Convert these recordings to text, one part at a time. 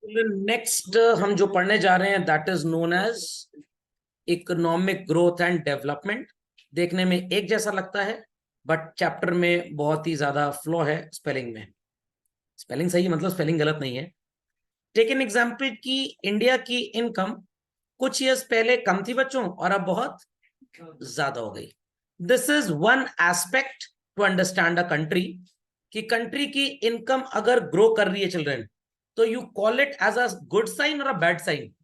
Next हम जो पढ़ने जा रहे हैं that is known as economic growth and development. देखने में एक जैसा लगता है बट चैप्टर में बहुत ही ज्यादा फ्लॉ है स्पेलिंग में। स्पेलिंग सही है, मतलब स्पेलिंग गलत नहीं है। टेक एन एग्जाम्पल की इंडिया की इनकम कुछ ईयर्स पहले कम थी बच्चों और अब बहुत ज्यादा हो गई। This is one aspect to understand a country कि कंट्री की इनकम अगर ग्रो कर रही है चिल्ड्रन, तो you call it as a good sign और a bad sign?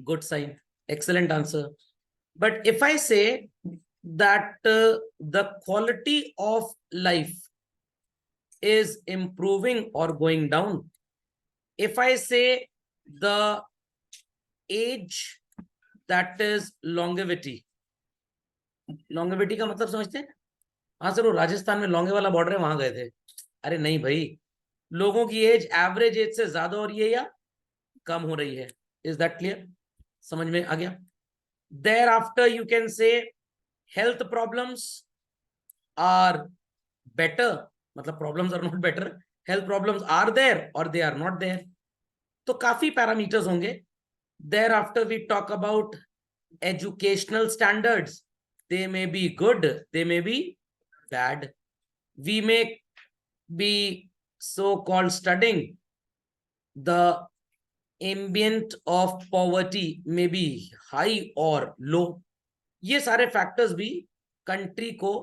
Good sign. Excellent answer. But if I say that the quality of life is improving or going down, if I say the age, that is longevity. longevity का मतलब समझते हैं? हाँ sir, वो राजस्थान में लौंगे वाला border है, वहां गए थे। अरे नहीं भाई, लोगों की एज एवरेज एज से ज्यादा हो रही है या कम हो रही है। Is that clear? समझ में आ गया? Thereafter you can say health problems are better, मतलब problems are not better, health problems are there और दे आर नॉट देयर। तो काफी पैरामीटर्स होंगे। Thereafter we talk about educational standards, they may be good, they may be bad. We may be so called studying the ambient of poverty may be high और low. ये सारे factors भी country को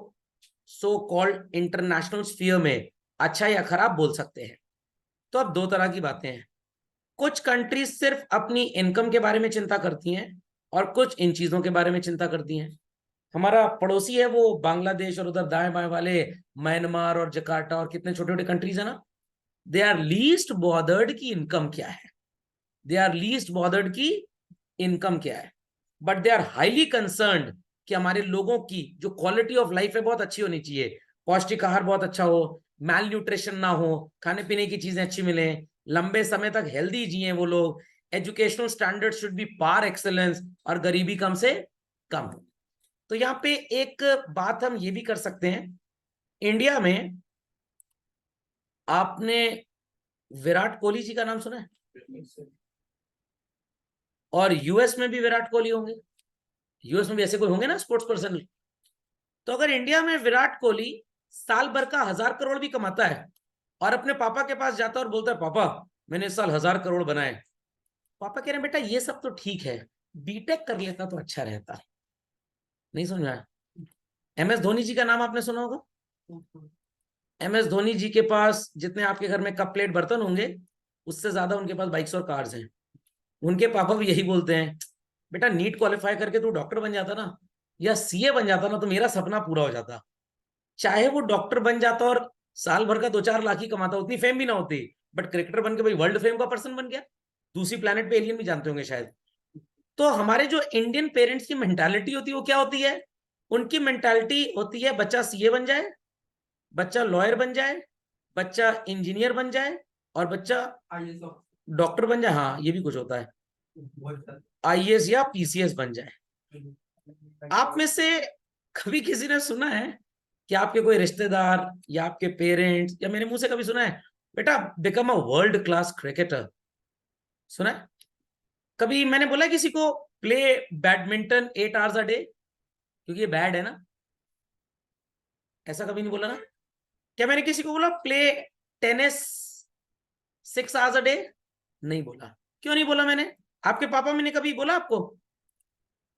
so called international sphere में अच्छा या खराब बोल सकते हैं। तो अब दो तरह की बातें हैं। कुछ कंट्रीज सिर्फ अपनी इनकम के बारे में चिंता करती हैं और कुछ इन चीजों के बारे में चिंता करती हैं। हमारा पड़ोसी है वो बांग्लादेश, और उधर दाएं बाएं वाले म्यांमार और जकार्ता और कितने छोटे छोटे कंट्रीज है ना, दे आर लीस्ट बॉदर्ड की इनकम क्या है। दे आर लीस्ट बॉदर्ड की इनकम क्या है, but they are highly concerned कि हमारे लोगों की जो क्वालिटी ऑफ लाइफ है बहुत अच्छी होनी चाहिए। पौष्टिक आहार बहुत अच्छा हो, मैल न्यूट्रिशन ना हो, खाने पीने की चीजें अच्छी मिले, लंबे समय तक हेल्दी जिए वो लोग, educational standard should be par excellence, और गरीबी कम से कम हो। तो यहाँ पे एक बात हम ये भी कर सकते हैं, इंडिया में आपने विराट कोहली जी का नाम सुना है? और यूएस में भी विराट कोहली होंगे, यूएस में भी ऐसे कोई होंगे ना स्पोर्ट्स पर्सन। तो अगर इंडिया में विराट कोहली साल भर का 1,000 करोड़ भी कमाता है और अपने पापा के पास जाता है और बोलता है पापा मैंने इस साल 1,000 करोड़ बनाए, पापा कह रहे हैं बेटा ये सब तो ठीक है, बीटेक कर लेता तो अच्छा रहता। नहीं समझ में आया? एमएस धोनी जी का नाम आपने सुना होगा। एमएस धोनी जी के पास जितने आपके घर में कप प्लेट बर्तन होंगे, उससे ज्यादा उनके पास बाइक्स और कार्स हैं। उनके पापा भी यही बोलते हैं, बेटा नीट क्वालिफाई करके तू डॉक्टर बन जाता ना या सीए बन जाता ना, तो मेरा सपना पूरा हो जाता। चाहे वो डॉक्टर बन जाता और साल भर का 2-4 लाख ही कमाता, उतनी फेम भी ना होती, बट क्रिकेटर बन के भाई वर्ल्ड फेम का पर्सन बन गया, दूसरी प्लेनेट पे एलियन भी जानते होंगे शायद। तो हमारे जो इंडियन पेरेंट्स की मेंटालिटी होती है वो क्या होती है? उनकी मेंटालिटी होती है बच्चा सीए बन जाए, बच्चा लॉयर बन जाए, बच्चा इंजीनियर बन जाए, और बच्चा डॉक्टर बन जाए। हाँ ये भी कुछ होता है, आईएएस या पीसीएस बन जाए। आप में से कभी किसी ने सुना है कि आपके कोई रिश्तेदार या आपके पेरेंट्स या मेरे मुंह से कभी सुना है बेटा become a world class cricketer? सुना है? कभी मैंने बोला किसी को play badminton 8 hours a day, क्योंकि ये बैड है ना? ऐसा कभी नहीं बोला ना? क्या मैंने किसी को बोला play tennis 6 hours a day? नहीं बोला। क्यों नहीं बोला मैंने? आपके पापा मैंने कभी बोला आपको?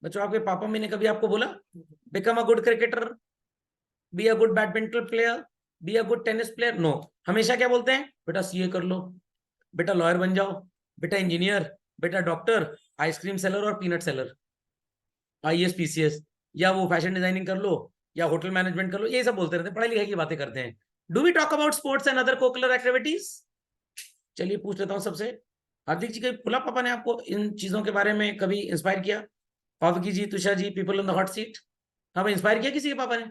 बच्चों आपके पापा मैंने कभी आपको बोला become a good cricketer, be a good badminton player, be a good tennis player? No. हमेशा क्या बोलते हैं? बेटा सीए कर लो, बेटा लॉयर बन जाओ, बेटा इंजीनियर, बेटा डॉक्टर, आइसक्रीम सेलर और पीनट सेलर, आईएएस पीसीएस, या वो फैशन डिजाइनिंग कर लो या होटल मैनेजमेंट कर लो, ये सब बोलते रहते हैं, पढ़ाई लिखाई की बातें करते हैं। Do we talk about sports and other co-curricular activities? चलिए पूछ लेता हूँ सबसे, हार्दिक जी कभी बोला पापा ने आपको इन चीजों के बारे में, कभी इंस्पायर किया? Pavki ji, Tusha ji, people on the hot seat, हाँ भाई इंस्पायर किया किसी के पापा ने?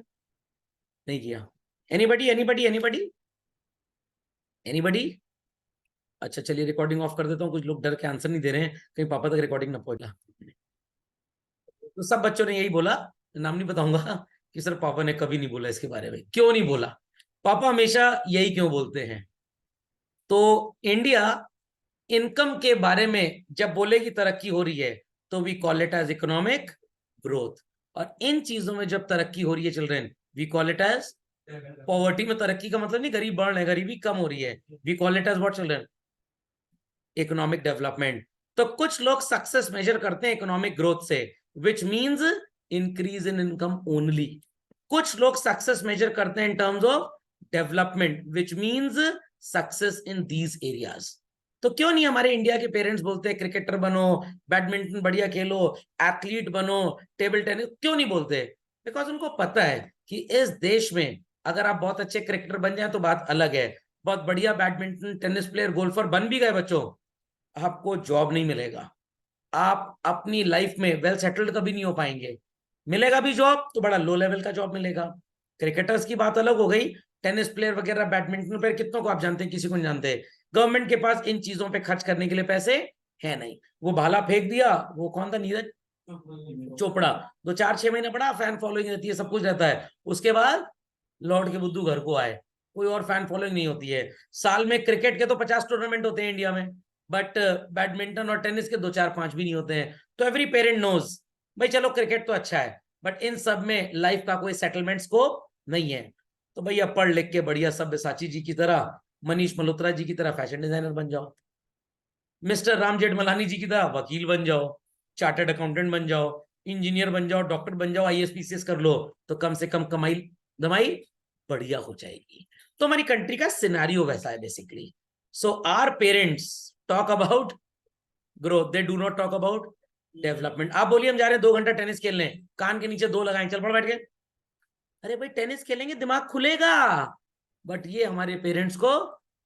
नहीं किया। Anybody anybody anybody anybody? अच्छा चलिए रिकॉर्डिंग ऑफ कर देता हूँ, कुछ लोग डर के आंसर नहीं दे रहे हैं, कहीं पापा तक रिकॉर्डिंग ना पहुंचा। तो सब बच्चों ने यही बोला, नाम नहीं बताऊंगा, कि सर पापा ने कभी नहीं बोला इसके बारे में। क्यों नहीं बोला? पापा हमेशा यही क्यों बोलते हैं? तो इंडिया इनकम के बारे में जब बोलेगी तरक्की हो रही है तो we call it as economic growth, और इन चीजों में जब तरक्की हो रही है children, we call it as poverty. में तरक्की का मतलब नहीं गरीब बढ़ रहे हैं, गरीबी कम हो रही है, we call it as what children, economic development. तो कुछ लोग सक्सेस मेजर करते हैं इकोनॉमिक ग्रोथ से, which means increase in income only. कुछ लोग सक्सेस मेजर करते हैं in terms of development, which means success in these areas. तो क्यों नहीं हमारे इंडिया के पेरेंट्स बोलते हैं क्रिकेटर बनो, बैडमिंटन बढ़िया खेलो, एथलीट बनो, टेबल टेनिस, क्यों नहीं बोलते? बिकॉज उनको पता है कि इस देश में अगर आप बहुत अच्छे क्रिकेटर बन जाए तो बात अलग है, बहुत बढ़िया बैडमिंटन टेनिस प्लेयर गोल्फर बन भी गए बच्चों, आपको जॉब नहीं मिलेगा, आप अपनी लाइफ में वेल सेटल्ड कभी नहीं हो पाएंगे। मिलेगा भी जॉब तो बड़ा लो लेवल का जॉब मिलेगा। क्रिकेटर्स की बात अलग हो गई, टेनिस प्लेयर वगैरह, बैडमिंटन प्लेयर कितनों को आप जानते हैं? किसी को नहीं जानते। गवर्नमेंट के पास इन चीजों पे खर्च करने के लिए पैसे है नहीं। वो भाला फेंक दिया, वो कौन था, नीरज चोपड़ा, 2 4 6 महीने पड़ा, फैन फॉलोइंग रहती है, सब कुछ रहता है, उसके बाद लौट के बुद्धू घर को आए, कोई और फैन फॉलोइंग नहीं होती है। साल में क्रिकेट के तो 50 टूर्नामेंट होते हैं इंडिया में, बट बैडमिंटन और टेनिस के 2 4 5 भी नहीं होते हैं। तो एवरी पेरेंट नोज भाई चलो क्रिकेट तो अच्छा है, बट इन सब में लाइफ का कोई सेटलमेंट स्कोप नहीं है। तो भैया पढ़ लिख के बढ़िया सब्यसाची जी की तरह, मनीष मल्होत्रा जी की तरह फैशन डिजाइनर बन जाओ, मिस्टर राम जेठमलानी जी की तरह वकील बन जाओ, चार्टर्ड अकाउंटेंट बन जाओ, इंजीनियर बन जाओ, डॉक्टर बन जाओ, आईएएस पीसीएस कर लो, तो कम से कम कमाई दमाई बढ़िया हो जाएगी। तो हमारी कंट्री का सिनेरियो वैसा है basically. So our parents talk about growth, they do not talk about development. आप बोलिए हम जा रहे हैं 2 घंटा टेनिस खेलने, कान के नीचे 2 लगाएं, चल पड़ बैठ के, अरे भाई टेनिस खेलेंगे दिमाग खुलेगा, बट ये हमारे पेरेंट्स को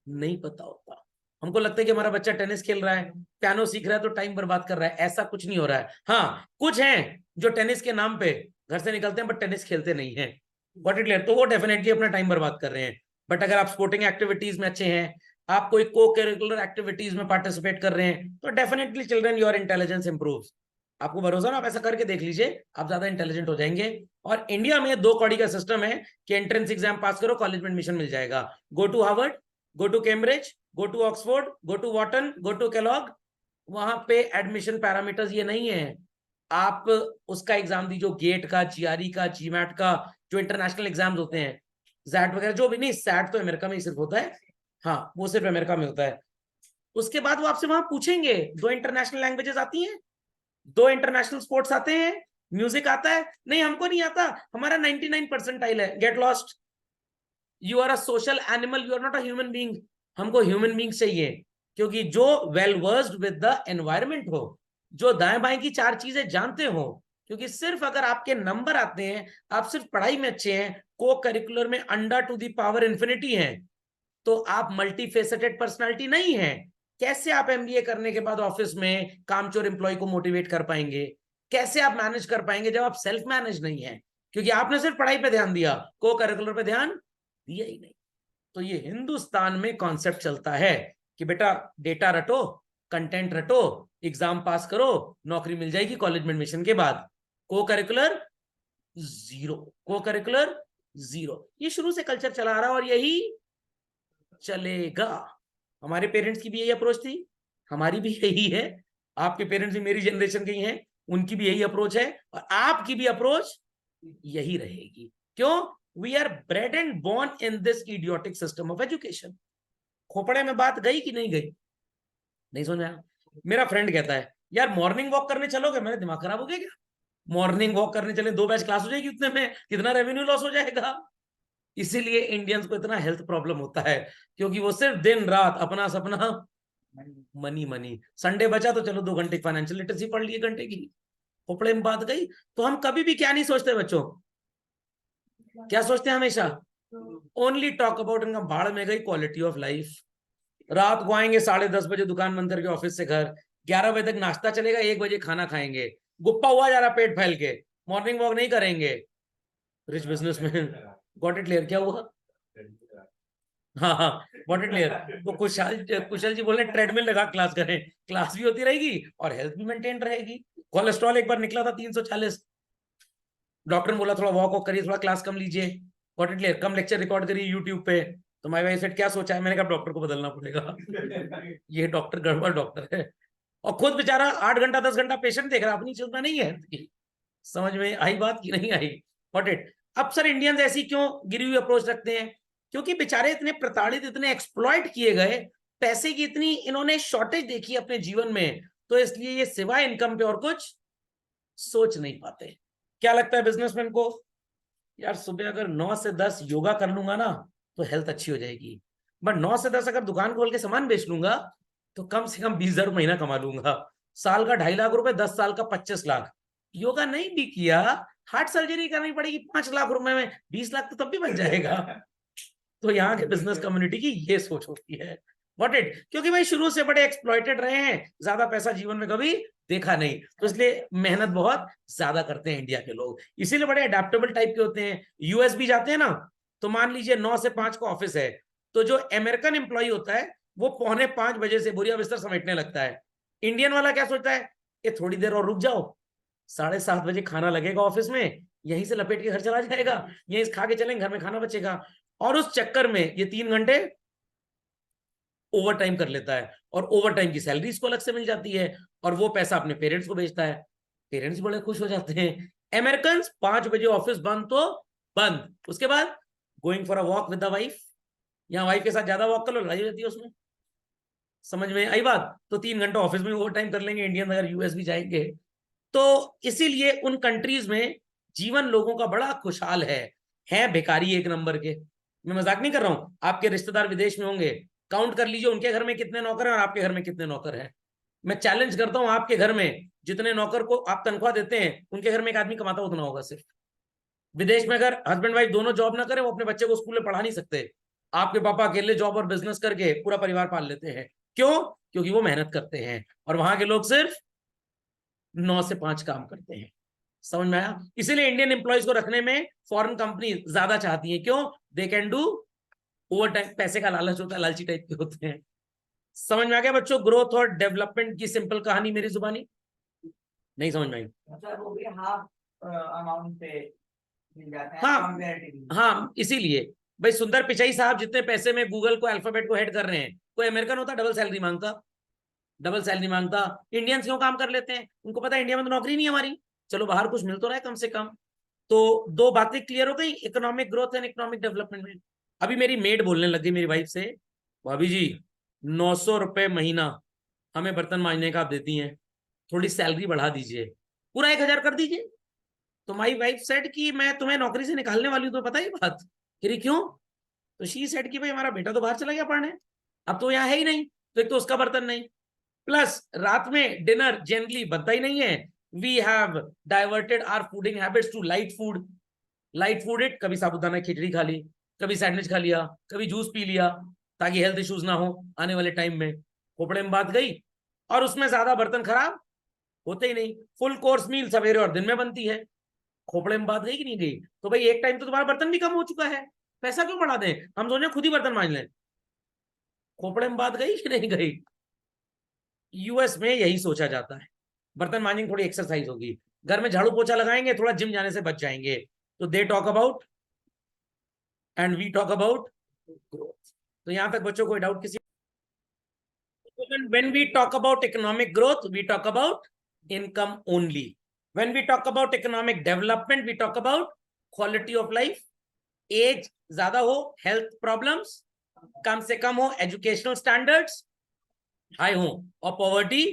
नहीं पता होता। हमको लगता है कि हमारा बच्चा टेनिस खेल रहा है, पियानो सीख रहा है तो टाइम बर्बाद कर रहा है, ऐसा कुछ नहीं हो रहा है। हाँ कुछ हैं जो टेनिस के नाम पे घर से निकलते हैं बट टेनिस खेलते नहीं है, व्हाट इट क्लियर, तो वो डेफिनेटली अपना टाइम बर्बाद कर रहे हैं। बट अगर आप स्पोर्टिंग एक्टिविटीज में अच्छे हैं, आप कोई को करिकुलर एक्टिविटीज में पार्टिसिपेट कर रहे हैं, तो definitely children your intelligence improves. आपको भरोसा ना, आप ऐसा करके देख लीजिए, आप ज्यादा इंटेलिजेंट हो जाएंगे। और इंडिया में 2 कौड़ी का सिस्टम है कि एंट्रेंस एग्जाम पास करो, कॉलेज में एडमिशन मिल जाएगा। Go to Harvard, go to Cambridge, go to Oxford, go to Wharton, go to Kellogg, वहां पे एडमिशन पैरामीटर्स ये नहीं है। आप उसका एग्जाम दीजिए, गेट का, जीआरई का, जीमैट का, जो इंटरनेशनल एग्जाम्स होते हैं, जैट वगैरह, जो भी नहीं, सैट तो अमेरिका में ही सिर्फ होता है, हाँ वो सिर्फ अमेरिका में होता है। उसके बाद वो आपसे वहां पूछेंगे 2 इंटरनेशनल लैंग्वेजेस आती हैं, 2 इंटरनेशनल स्पोर्ट्स आते हैं, म्यूजिक आता है, नहीं हमको नहीं आता, हमारा 99% है, get lost, you are a social animal, you are not a human being. हमको ह्यूमन बींग चाहिए, क्योंकि जो well versed with the environment हो, जो दाएं बाएं की 4 चीजें जानते हो। क्योंकि सिर्फ अगर आपके नंबर आते हैं, आप सिर्फ पढ़ाई में अच्छे हैं, को करिकुलर में अंडा टू दी पावर इंफिनिटी है, तो आप मल्टी फेसेटेड पर्सनालिटी नहीं है। कैसे आप एमबीए करने के बाद ऑफिस में कामचोर एम्प्लॉय को मोटिवेट कर पाएंगे? कैसे आप मैनेज कर पाएंगे जब आप सेल्फ मैनेज नहीं है? क्योंकि आपने सिर्फ पढ़ाई पे ध्यान दिया, को करिकुलर पे ध्यान दिया ही नहीं। तो ये हिंदुस्तान में कॉन्सेप्ट चलता है कि बेटा डेटा रटो, कंटेंट रटो, एग्जाम पास करो, नौकरी मिल जाएगी कॉलेज में एडमिशन के बाद, को करिकुलर जीरो, को करिकुलर जीरो। ये शुरू से कल्चर चला आ रहा है और यही चलेगा। हमारे पेरेंट्स की भी यही अप्रोच थी, हमारी भी यही है, आपके पेरेंट्स भी मेरी जनरेशन के ही हैं, उनकी भी यही अप्रोच है, और आपकी भी अप्रोच यही रहेगी। क्यों? We are bred and born in this idiotic system of education. खोपड़े में बात गई कि नहीं गई? नहीं समझा? मेरा फ्रेंड कहता है यार मॉर्निंग वॉक करने चलोगे, मेरा दिमाग खराब हो गया क्या? मॉर्निंग वॉक करने चले, 2 बैच क्लास हो जाएगी, उतने में कितना रेवेन्यू लॉस हो जाएगा। इसीलिए इंडियंस को इतना हेल्थ प्रॉब्लम होता है, क्योंकि वो सिर्फ दिन रात अपना सपना मनी मनी। संडे बचा तो चलो 2 घंटे फाइनेंशियल लिटरेसी पढ़ लिए, घंटे की, खोपड़े में बात गई। तो हम कभी भी क्या नहीं सोचते बच्चों, क्या सोचते हैं हमेशा? ओनली टॉक अबाउट, इनका भाड़ में गई क्वालिटी ऑफ लाइफ। रात को आएंगे 10:30 बजे दुकान बंद करके ऑफिस से घर, 11 बजे तक नाश्ता चलेगा, 1 बजे खाना खाएंगे, गुप्पा हुआ जा रहा पेट फैल के, मॉर्निंग वॉक नहीं करेंगे। Rich businessman, got it clear? क्या हुआ? हाँ हाँ, गॉट इट क्लियर। तो कुशल जी बोल रहे ट्रेडमिल लगा क्लास करें, क्लास भी होती रहेगी और हेल्थ भी मेंटेन रहेगी। कोलेस्ट्रॉल एक बार निकला था 340, डॉक्टर ने बोला थोड़ा वॉक वॉक करिए, थोड़ा क्लास कम लीजिए, got it clear, come lecture record करिए यूट्यूब पे, तो माई वाइफ सेड क्या सोचा है? मैंने कहा डॉक्टर को बदलना पड़ेगा। ये डॉक्टर गड़बड़ डॉक्टर है, और खुद बेचारा 8 घंटा 10 घंटा पेशेंट देख रहा, अपनी चिंता नहीं है। समझ में आई बात की नहीं आई? What it. अब सर इंडियंस ऐसी क्यों गिरी हुई अप्रोच रखते हैं? क्योंकि बेचारे इतने प्रताड़ित, इतने एक्सप्लॉइट किए गए, पैसे की इतनी इन्होंने शॉर्टेज देखी अपने जीवन में, तो इसलिए ये सिवाय इनकम पे और कुछ सोच नहीं पाते। क्या लगता है बिजनेसमैन को? यार सुबह अगर 9 से 10 योगा कर लूंगा ना तो हेल्थ अच्छी हो जाएगी, बट 9 से 10 अगर दुकान खोल के सामान बेच लूंगा तो कम से कम 20,000 महीना कमा लूंगा। साल का 2.5 लाख रुपए, 10 साल का 25 लाख। योगा नहीं भी किया, हार्ट सर्जरी करनी पड़ेगी 5 लाख रुपए में, 20 लाख तो तब भी बन जाएगा। तो यहाँ के बिजनेस कम्युनिटी की ये सोच होती है। व्हाट इट, क्योंकि भाई शुरू से बड़े एक्सप्लॉइटेड रहे हैं, ज्यादा पैसा जीवन में कभी देखा नहीं, तो इसलिए मेहनत बहुत ज्यादा करते हैं इंडिया के लोग, इसीलिए बड़े अडेप्टेबल टाइप के होते हैं। यूएस भी जाते हैं ना, तो मान लीजिए 9 से 5 का ऑफिस है, तो जो अमेरिकन एम्प्लॉय होता है वो 4:45 से बोरिया बिस्तर समेटने लगता है। इंडियन वाला क्या सोचता है? ये थोड़ी देर और रुक जाओ, 7:30 खाना लगेगा ऑफिस में, यहीं से लपेट के घर चला जाएगा, यहीं खा के चलेंगे, घर में खाना बचेगा। और उस चक्कर में ये 3 घंटे ओवर टाइम कर लेता है, और ओवर टाइम की सैलरी इसको अलग से मिल जाती है, और वो पैसा अपने पेरेंट्स को भेजता है, पेरेंट्स बड़े खुश हो जाते हैं। अमेरिकन 5 बजे ऑफिस बंद तो बंद, उसके बाद going for a walk with the wife, या वाइफ के साथ ज्यादा वॉक कर लो, लड़ाई हो जाती है उसमें। समझ में आई बात? तो 3 घंटा ऑफिस में ओवर टाइम कर लेंगे इंडियन अगर यूएस भी जाएंगे। तो इसीलिए उन कंट्रीज में जीवन लोगों का बड़ा खुशहाल है भिखारी एक नंबर के। मैं मजाक नहीं कर रहा हूं, आपके रिश्तेदार विदेश में होंगे, काउंट कर लीजिए उनके घर में कितने नौकर हैं और आपके घर में कितने नौकर हैं। मैं चैलेंज करता हूं, आपके घर में जितने नौकर को आप तनख्वाह देते हैं, उनके घर में एक आदमी कमाता उतना होगा सिर्फ। विदेश में अगर हस्बैंड वाइफ दोनों जॉब ना करें, वो अपने बच्चे को स्कूल में पढ़ा नहीं सकते। आपके पापा अकेले जॉब और बिजनेस करके पूरा परिवार पाल लेते हैं। क्यों? क्योंकि वो मेहनत करते हैं, और वहां के लोग सिर्फ 9 से 5 काम करते हैं। समझ में आया? इसीलिए इंडियन एम्प्लॉयज को रखने में फॉरेन कंपनी ज्यादा चाहती है। क्यों? They can do over time, पैसे का लालच होता है, लालची टाइप के होते हैं। समझ में आ गया बच्चों ग्रोथ और डेवलपमेंट की सिंपल कहानी मेरी जुबानी? नहीं समझ में आई? वो भी हाफ अमाउंट पे मिल जाते हैं हाँ कंपैरेटिवली। हाँ, इसीलिए भाई सुंदर पिचाई साहब जितने पैसे में गूगल को अल्फाबेट को हेड कर रहे हैं, कोई अमेरिकन होता डबल सैलरी मांगता? डबल सैलरी मांगता। इंडियंस क्यों काम कर लेते हैं? उनको पता है इंडिया में तो नौकरी नहीं हमारी, चलो बाहर कुछ मिल तो रहा है कम से कम। तो 2 बातें क्लियर हो गई economic growth and economic development में। अभी मेरी मेड बोलने लग गई मेरी वाइफ से, भाभी जी 900 रुपए महीना हमें बर्तन मांजने का आप देती हैं, थोड़ी सैलरी बढ़ा दीजिए, पूरा 1,000 कर दीजिए। तो माई वाइफ सेड कि मैं तुम्हें नौकरी से निकालने वाली हूँ, तो पता ही बात। कह रही क्यों? तो शी सेड कि भाई हमारा बेटा तो बाहर चला गया पढ़ने, अब तो यहाँ है ही नहीं, तो एक तो उसका बर्तन नहीं, प्लस रात में डिनर जनरली बनता ही नहीं है। We have diverted our fooding habits to light food. Light food eat, कभी साबुदाना खिचड़ी खा ली, कभी सैंडविच खा लिया, कभी जूस पी लिया, ताकि हेल्थ इश्यूज ना हो आने वाले टाइम में। खोपड़े में बात गई, और उसमें ज्यादा बर्तन खराब होते ही नहीं। फुल कोर्स मील सवेरे और दिन में बनती है, खोपड़े में बात गई कि नहीं गई? तो भाई एक टाइम तो तुम्हारा बर्तन भी कम हो चुका है, पैसा क्यों बढ़ा दें? हम सोचे खुद ही बर्तन मांज लें। खोपड़े में बात गई कि नहीं गई? यूएस में यही सोचा जाता है, बर्तन मांजेंगे थोड़ी एक्सरसाइज होगी, घर में झाड़ू पोछा लगाएंगे, थोड़ा जिम जाने से बच जाएंगे। तो they talk about and we talk about growth. तो यहां तक बच्चों कोई डाउट किसी? When we talk about economic growth, we talk about income only. When we talk about economic development, we talk about quality of life. Age ज्यादा हो, health problems कम से कम हो, एजुकेशनल स्टैंडर्ड्स हाई हो, और पॉवर्टी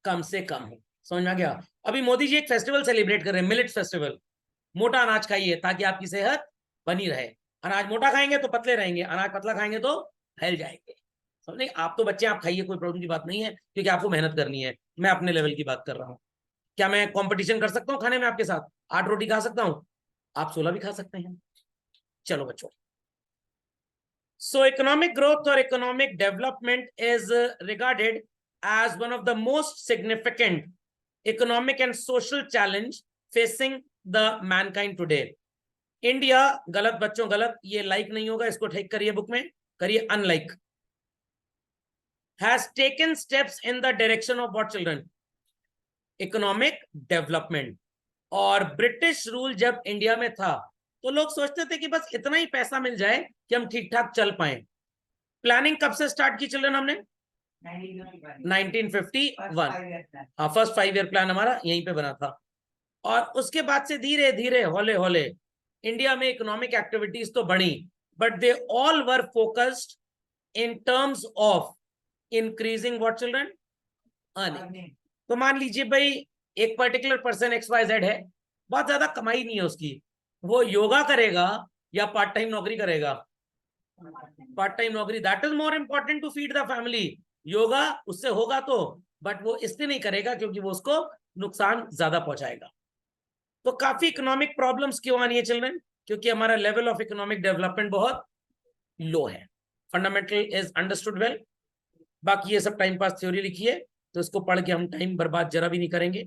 कम से कम हो। समझ में आ गया? अभी मोदी जी एक फेस्टिवल सेलिब्रेट कर रहे हैं, मिलेट फेस्टिवल। मोटा अनाज खाइए ताकि आपकी सेहत बनी रहे। अनाज मोटा खाएंगे तो पतले रहेंगे, अनाज पतला खाएंगे तो फैल जाएंगे। समझ नहीं? आप तो बच्चे, आप खाइए, कोई प्रॉब्लम की बात नहीं है, क्योंकि आपको मेहनत करनी है। मैं अपने लेवल की बात कर रहा हूँ। क्या मैं कंपटीशन कर सकता हूँ खाने में आपके साथ? 8 रोटी खा सकता हूँ, आप 16 भी खा सकते हैं। चलो बच्चों, so economic growth or economic development is regarded as one of the most significant economic and social challenge facing the mankind today. India, गलत बच्चों गलत, ये लाइक नहीं होगा, इसको ठीक करिए, बुक में करिए unlike, has taken steps in the direction of what children? Economic development. और ब्रिटिश रूल जब इंडिया में था तो लोग सोचते थे कि बस इतना ही पैसा मिल जाए कि हम ठीक ठाक चल पाए। प्लानिंग कब से स्टार्ट की चिल्ड्रन हमने? 1951। हाँ, फर्स्ट 5 ईयर प्लान हमारा यहीं पे बना था। और उसके बाद से धीरे धीरे हौले हौले इंडिया में इकोनॉमिक एक्टिविटीज तो बढ़ी, but they all were focused in terms of increasing what children? Earning. तो मान लीजिए भाई एक पर्टिकुलर पर्सन XYZ है, बहुत ज्यादा कमाई नहीं है उसकी, वो योगा करेगा या पार्ट टाइम नौकरी करेगा? पार्ट टाइम नौकरी, that is more important to feed the family. Yoga उससे होगा तो, बट वो इसलिए नहीं करेगा क्योंकि वो उसको नुकसान ज्यादा पहुंचाएगा। तो काफी इकोनॉमिक प्रॉब्लम्स क्यों आनी है चिल्ड्रन? क्योंकि हमारा लेवल ऑफ इकोनॉमिक डेवलपमेंट बहुत लो है। Fundamental is understood well. बाकी ये सब टाइम पास थ्योरी लिखी है, तो इसको पढ़ के हम टाइम बर्बाद जरा भी नहीं करेंगे।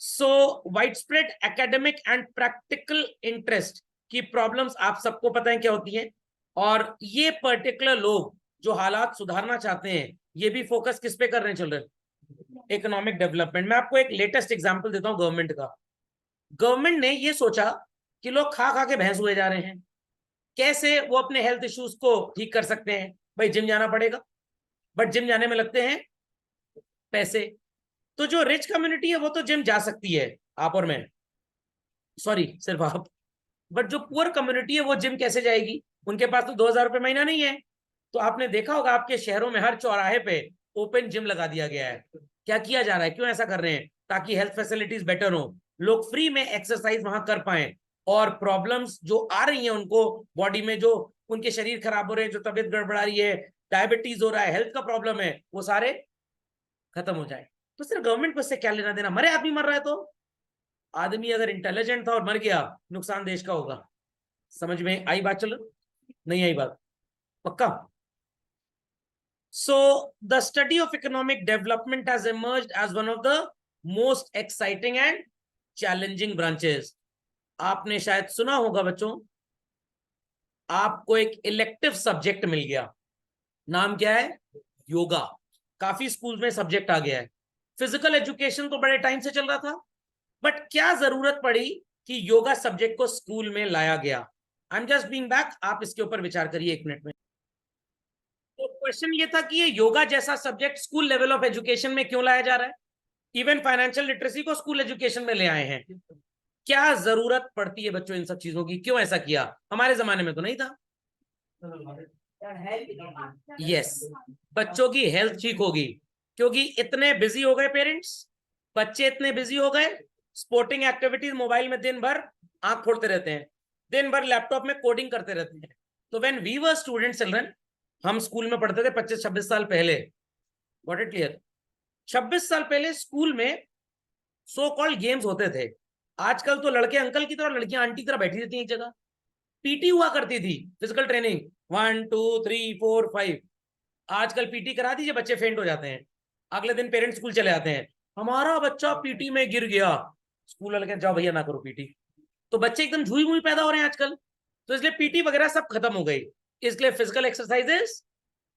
सो wide spread academic and practical interest की प्रॉब्लम्स आप सबको पता है क्या होती हैं, और ये पर्टिकुलर लोग जो हालात सुधारना चाहते हैं, ये भी फोकस किस पे कर रहे हैं चिल्ड्रन? Economic development. मैं आपको एक लेटेस्ट एग्जांपल देता हूं गवर्नमेंट का। गवर्नमेंट ने ये सोचा कि लोग खा खा के भैंस हुए जा रहे हैं, कैसे वो अपने हेल्थ इश्यूज को ठीक कर सकते हैं? भाई जिम जाना पड़ेगा, बट जिम जाने में लगते हैं पैसे। तो जो रिच कम्युनिटी है वो तो जिम जा सकती है, आप और मैं, सॉरी सिर्फ आप, बट जो पुअर कम्युनिटी है वो जिम कैसे जाएगी? उनके पास तो 2,000 रुपये महीना नहीं है। तो आपने देखा होगा आपके शहरों में हर चौराहे पे ओपन जिम लगा दिया गया है। क्या किया जा रहा है, क्यों ऐसा कर रहे हैं? ताकि हेल्थ फैसिलिटीज बेटर हो, लोग फ्री में एक्सरसाइज वहां कर पाए, और प्रॉब्लम्स जो आ रही हैं उनको बॉडी में, जो उनके शरीर खराब हो रहे हैं, जो तबीयत गड़बड़ा रही है, डायबिटीज हो रहा है, हेल्थ का प्रॉब्लम है, वो सारे खत्म हो जाए। तो सिर्फ गवर्नमेंट को इससे क्या लेना देना? मरे आदमी मर रहा है तो, आदमी अगर इंटेलिजेंट था और मर गया, नुकसान देश का होगा। समझ में आई बात? चलो, नहीं आई बात? पक्का? So the study of economic development has emerged as one of the most exciting and challenging branches. आपने शायद सुना होगा बच्चों, आपको एक इलेक्टिव सब्जेक्ट मिल गया, नाम क्या है? योगा। काफी स्कूल में सब्जेक्ट आ गया है। फिजिकल एजुकेशन तो बड़े टाइम से चल रहा था, बट क्या जरूरत पड़ी कि योगा सब्जेक्ट को स्कूल में लाया गया? I am just being back, आप इसके ऊपर विचार करिए 1 मिनट में। तो क्वेश्चन ये था कि ये योगा जैसा subject school level of education में क्यों लाया जा रहा है? इवन फाइनेंशियल लिटरेसी को स्कूल एजुकेशन में ले आए हैं। क्या जरूरत पड़ती है बच्चों इन सब चीजों की? क्यों ऐसा किया? हमारे जमाने में तो नहीं था। यस, बच्चों की हेल्थ ठीक होगी, क्योंकि इतने बिजी हो गए पेरेंट्स, बच्चे इतने बिजी हो गए, स्पोर्टिंग एक्टिविटीज मोबाइल में दिन भर आंख खोलते रहते हैं, दिन भर लैपटॉप में कोडिंग करते रहते हैं। तो when we were student children, हम स्कूल में पढ़ते थे 25-26 साल पहले, व्हाट इट क्लियर, 26 साल पहले स्कूल में सो कॉल्ड गेम्स होते थे। आजकल तो लड़के अंकल की तरह, लड़कियां आंटी की तरह बैठी रहती हैं एक जगह। पीटी हुआ करती थी, फिजिकल ट्रेनिंग, 1 2 3 4 5। आजकल पीटी करा दीजिए, बच्चे फेंट हो जाते हैं, अगले दिन पेरेंट्स स्कूल चले जाते हैं, हमारा बच्चा पीटी में गिर गया। स्कूल वाले कहते जाओ भैया ना करो पीटी। तो बच्चे एकदम झुई मुई पैदा हो रहे हैं आजकल। तो इसलिए पीटी वगैरह सब खत्म हो गई, इसलिए physical exercises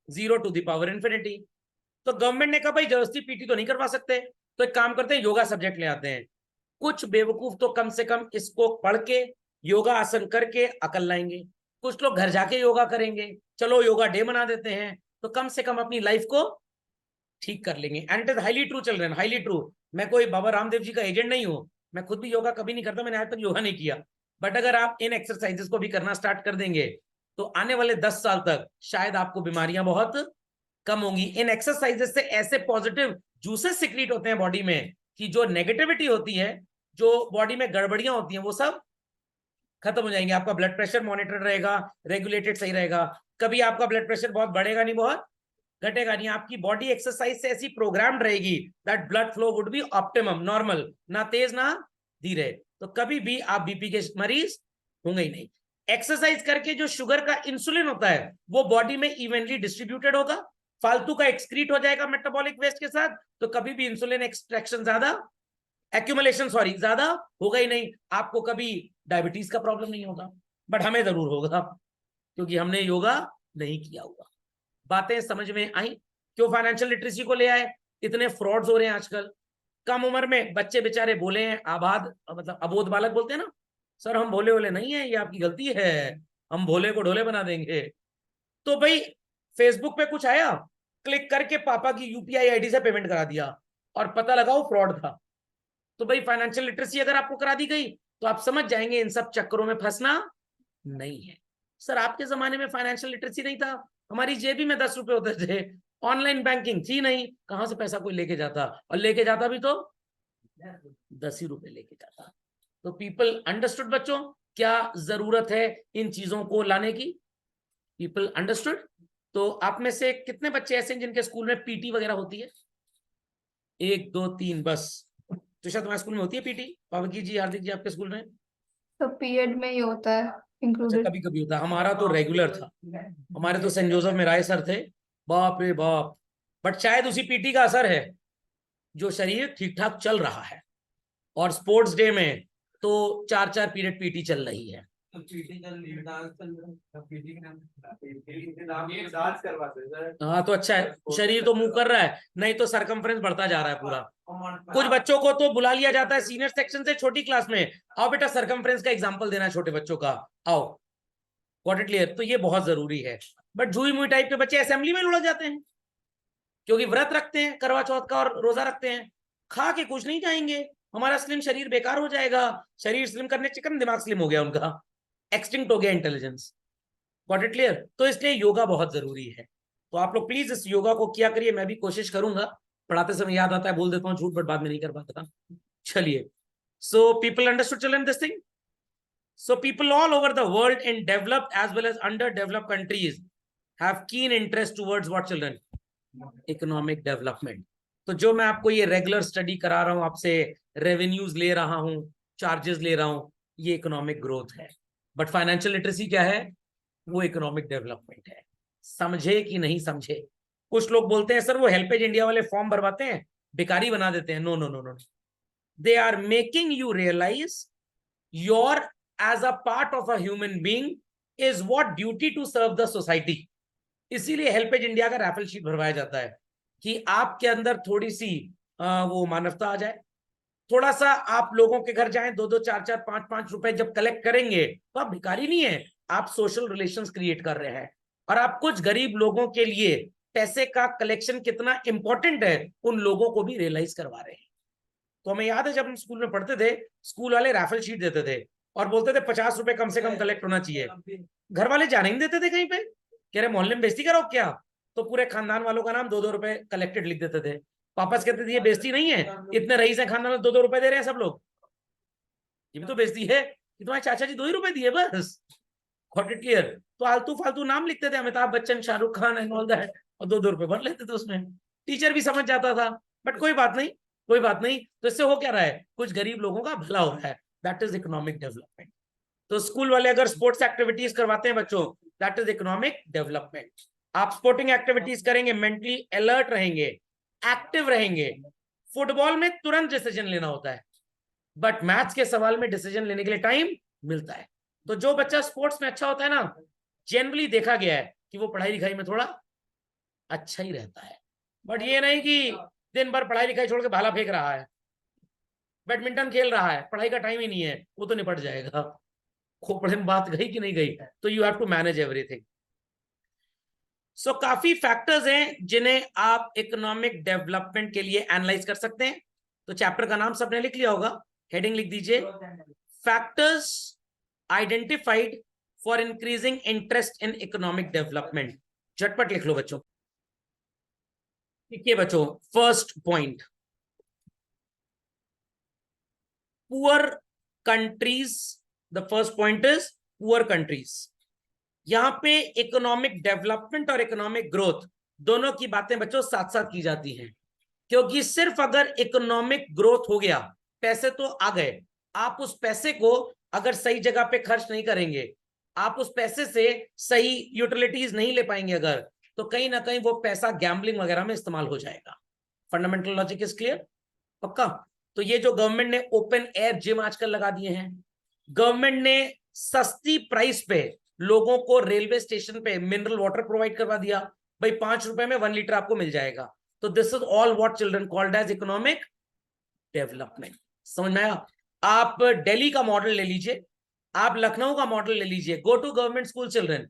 0 to the power infinity. तो गवर्नमेंट ने कहा भाई जबरदस्ती पीटी तो नहीं करवा सकते, तो एक काम करते हैं, योगा सब्जेक्ट ले आते हैं। कुछ बेवकूफ तो कम से कम इसको पढ़ के, योगा आसन करके अकल लाएंगे। कुछ लोग घर जाके योगा करेंगे, चलो योगा डे बना देते हैं, तो कम से कम अपनी लाइफ को ठीक कर लेंगे। And it is highly true children, highly true. मैं कोई बाबा रामदेव जी का एजेंट नहीं हूं, मैं खुद भी योगा कभी नहीं करता, मैंने आज तक योगा नहीं किया। बट अगर आप इन एक्सरसाइजेस को भी करना स्टार्ट कर देंगे, तो आने वाले 10 साल तक शायद आपको बीमारियां बहुत कम होंगी। इन एक्सरसाइजेस से ऐसे पॉजिटिव जूसेस सिक्रीट होते हैं बॉडी में, कि जो नेगेटिविटी होती है, जो बॉडी में गड़बड़ियां होती हैं, वो सब खत्म हो जाएंगे। आपका ब्लड प्रेशर मॉनिटर रहेगा, रेगुलेटेड सही रहेगा, कभी आपका ब्लड प्रेशर बहुत बढ़ेगा नहीं, बहुत घटेगा नहीं। आपकी बॉडी एक्सरसाइज से ऐसी प्रोग्राम्ड रहेगी that blood flow would be optimum, normal, ना तेज ना धीरे। तो कभी भी आप बीपी के मरीज होंगे ही नहीं। एक्सरसाइज करके जो शुगर का इंसुलिन होता है, वो बॉडी में इवनली डिस्ट्रीब्यूटेड होगा, फालतू का एक्सक्रीट हो जाएगा मेटाबॉलिक वेस्ट के साथ, तो कभी भी इंसुलिन एक्सट्रैक्शन ज्यादा, एक्यूमुलेशन सॉरी, ज्यादा होगा ही नहीं। आपको कभी डायबिटीज का प्रॉब्लम नहीं होगा, बट हमें जरूर होगा, क्योंकि हमने योगा नहीं किया होगा। बातें समझ में आई? क्यों फाइनेंशियल लिटरेसी को ले आए? इतने फ्रॉड्स हो रहे हैं आजकल। कम उम्र में बच्चे बेचारे बोले हैं, आबाद मतलब अबोध बालक बोलते हैं ना, सर हम भोले वोले नहीं है, ये आपकी गलती है, हम भोले को ढोले बना देंगे। तो भाई फेसबुक पे कुछ आया, क्लिक करके पापा की यूपीआई आईडी से पेमेंट करा दिया और पता लगा वो फ्रॉड था। तो भाई फाइनेंशियल लिटरेसी अगर आपको करा दी गई तो आप समझ जाएंगे इन सब चक्करों में फंसना नहीं है। सर आपके जमाने में फाइनेंशियल लिटरेसी नहीं था, हमारी जेबी में 10 रुपए होते थे, ऑनलाइन बैंकिंग थी नहीं, कहां से पैसा कोई लेके जाता, और लेके जाता भी तो 10 ही रुपए लेके जाता। तो पीपल अंडरस्टूड बच्चों, क्या जरूरत है इन चीजों को लाने की? People understood. तो आप में से कितने बच्चे ऐसे हैं जिनके स्कूल में पीटी वगैरह होती है? 1 2 3 बस। तो शायद तुम्हारे स्कूल में होती है पीटी? पावकी जी, हार्दिक जी, आपके स्कूल में? तो पीएड में ही होता है अच्छा, इंक्लूडेड। कभी कभी होता है, हमारा तो रेगुलर था। हमारे तो सेंट जोसेफ में राय सर थे, बाप रे बाप। बट शायद उसी पीटी का असर है जो शरीर ठीक ठाक चल रहा है, और स्पोर्ट्स डे में तो 4 4 पीरियड पीटी चल रही है। हाँ तो अच्छा है, शरीर तो मूव कर रहा है, नहीं तो सरकमफ्रेंस बढ़ता जा रहा है पूरा। कुछ बच्चों को तो बुला लिया जाता है सीनियर सेक्शन से छोटी क्लास में, आओ बेटा सरकमफ्रेंस का एग्जांपल देना है छोटे बच्चों का, आओ। Got it clear? तो ये बहुत जरूरी है। बट जुई मुई टाइप के बच्चे असेंबली में लुढ़क जाते हैं, क्योंकि व्रत रखते हैं करवा चौथ का और रोजा रखते हैं, खा के कुछ नहीं जाएंगे, हमारा स्लिम शरीर बेकार हो जाएगा। शरीर स्लिम करने के चक्कर में दिमाग स्लिम हो गया उनका, एक्सटिंक्ट हो गया इंटेलिजेंस। Got it clear? तो इसलिए योगा बहुत जरूरी है। तो आप लोग प्लीज इस योगा को किया करिए, मैं भी कोशिश करूंगा, पढ़ाते समय याद आता है बोल देता हूँ झूठ, बट बाद में नहीं कर पाता। चलिए, so people understood children this thing? So people all over the world in developed as well as underdeveloped countries have keen interest towards what children? Economic development. तो जो मैं आपको ये रेगुलर स्टडी करा रहा हूं, आपसे रेवेन्यूज ले रहा हूं, चार्जेस ले रहा हूं, ये इकोनॉमिक ग्रोथ है। बट फाइनेंशियल लिटरेसी क्या है? वो इकोनॉमिक डेवलपमेंट है। समझे कि नहीं समझे? कुछ लोग बोलते हैं सर वो हेल्पेज इंडिया वाले फॉर्म भरवाते हैं, बेकारी बना देते हैं। No no no no, they are making you realise your as a part of a human being is what duty to serve the society. इसीलिए हेल्पेज इंडिया का रैफल शीट भरवाया जाता है कि आपके अंदर थोड़ी सी वो मानवता आ जाए, थोड़ा सा आप लोगों के घर जाएं, 2 2 4 4 5 5 रुपए जब कलेक्ट करेंगे तो आप भिखारी नहीं है, आप सोशल रिलेशंस क्रिएट कर रहे हैं, और आप कुछ गरीब लोगों के लिए पैसे का कलेक्शन कितना इंपॉर्टेंट है उन लोगों को भी रियलाइज करवा रहे हैं। तो हमें याद है जब हम स्कूल में पढ़ते थे, स्कूल वाले रैफल शीट देते थे और बोलते थे 50 रुपए कम से कम कलेक्ट होना चाहिए। घर वाले जाने नहीं देते थे कहीं पे, कह रहे मोहल्ले में बेइज्जती करो क्या, तो पूरे खानदान वालों का नाम 2 2 रुपए कलेक्टेड लिख देते थे। पापा कहते थे ये बेइज्जती नहीं है, इतने रईस है खानदान में 2 2 रुपए दे रहे हैं सब लोग, ये भी तो बेइज्जती है कि तुम्हारे चाचा जी 2 ही रुपए दिए बस। Got it clear? तो आलतू फालतू नाम लिखते थे, Amitabh Bachchan, Shahrukh Khan and all that, और 2 2 रुपए भर लेते थे उसमें। टीचर भी समझ जाता था, बट कोई बात नहीं, कोई बात नहीं। तो इससे हो क्या रहा है? कुछ गरीब लोगों का भला हो रहा है, दैट इज इकोनॉमिक डेवलपमेंट। तो स्कूल वाले अगर स्पोर्ट्स एक्टिविटीज करवाते हैं बच्चों, दैट इज इकोनॉमिक डेवलपमेंट। आप स्पोर्टिंग एक्टिविटीज करेंगे, मेंटली अलर्ट रहेंगे, एक्टिव रहेंगे। फुटबॉल में तुरंत डिसीजन लेना होता है, बट मैथ्स के सवाल में डिसीजन लेने के लिए टाइम मिलता है। तो जो बच्चा स्पोर्ट्स में अच्छा होता है ना, जनरली देखा गया है कि वो पढ़ाई लिखाई में थोड़ा अच्छा ही रहता है। बट ये नहीं कि दिन भर पढ़ाई लिखाई छोड़ के भाला फेंक रहा है, बैडमिंटन खेल रहा है, पढ़ाई का टाइम ही नहीं है, वो तो निपट जाएगा। खोपड़े में बात गई कि नहीं गई? तो you have to manage everything. So काफी फैक्टर्स हैं जिन्हें आप इकोनॉमिक डेवलपमेंट के लिए एनालाइज कर सकते हैं। तो चैप्टर का नाम सबने लिख लिया होगा, हेडिंग लिख दीजिए, factors identified for increasing interest in economic development. झटपट लिख लो बच्चों। ठीक है बच्चों, first point, poor countries, the first point is poor countries. यहां पे इकोनॉमिक डेवलपमेंट और इकोनॉमिक ग्रोथ दोनों की बातें बच्चों साथ साथ की जाती हैं, क्योंकि सिर्फ अगर इकोनॉमिक ग्रोथ हो गया, पैसे तो आ गए, आप उस पैसे को अगर सही जगह पे खर्च नहीं करेंगे, आप उस पैसे से सही यूटिलिटीज नहीं ले पाएंगे अगर, तो कहीं ना कहीं वो पैसा गैम्बलिंग वगैरह में इस्तेमाल हो जाएगा। Fundamental logic is clear? पक्का? तो ये जो गवर्नमेंट ने ओपन एयर जिम आजकल लगा दिए हैं, गवर्नमेंट ने सस्ती प्राइस पे लोगों को रेलवे स्टेशन पे मिनरल वाटर प्रोवाइड करवा दिया, भाई 5 रुपए में 1 लीटर आपको मिल जाएगा। तो this is all what children called as economic development. समझ में आया? आप दिल्ली का मॉडल ले लीजिए, आप लखनऊ का मॉडल ले लीजिए, go to government school children.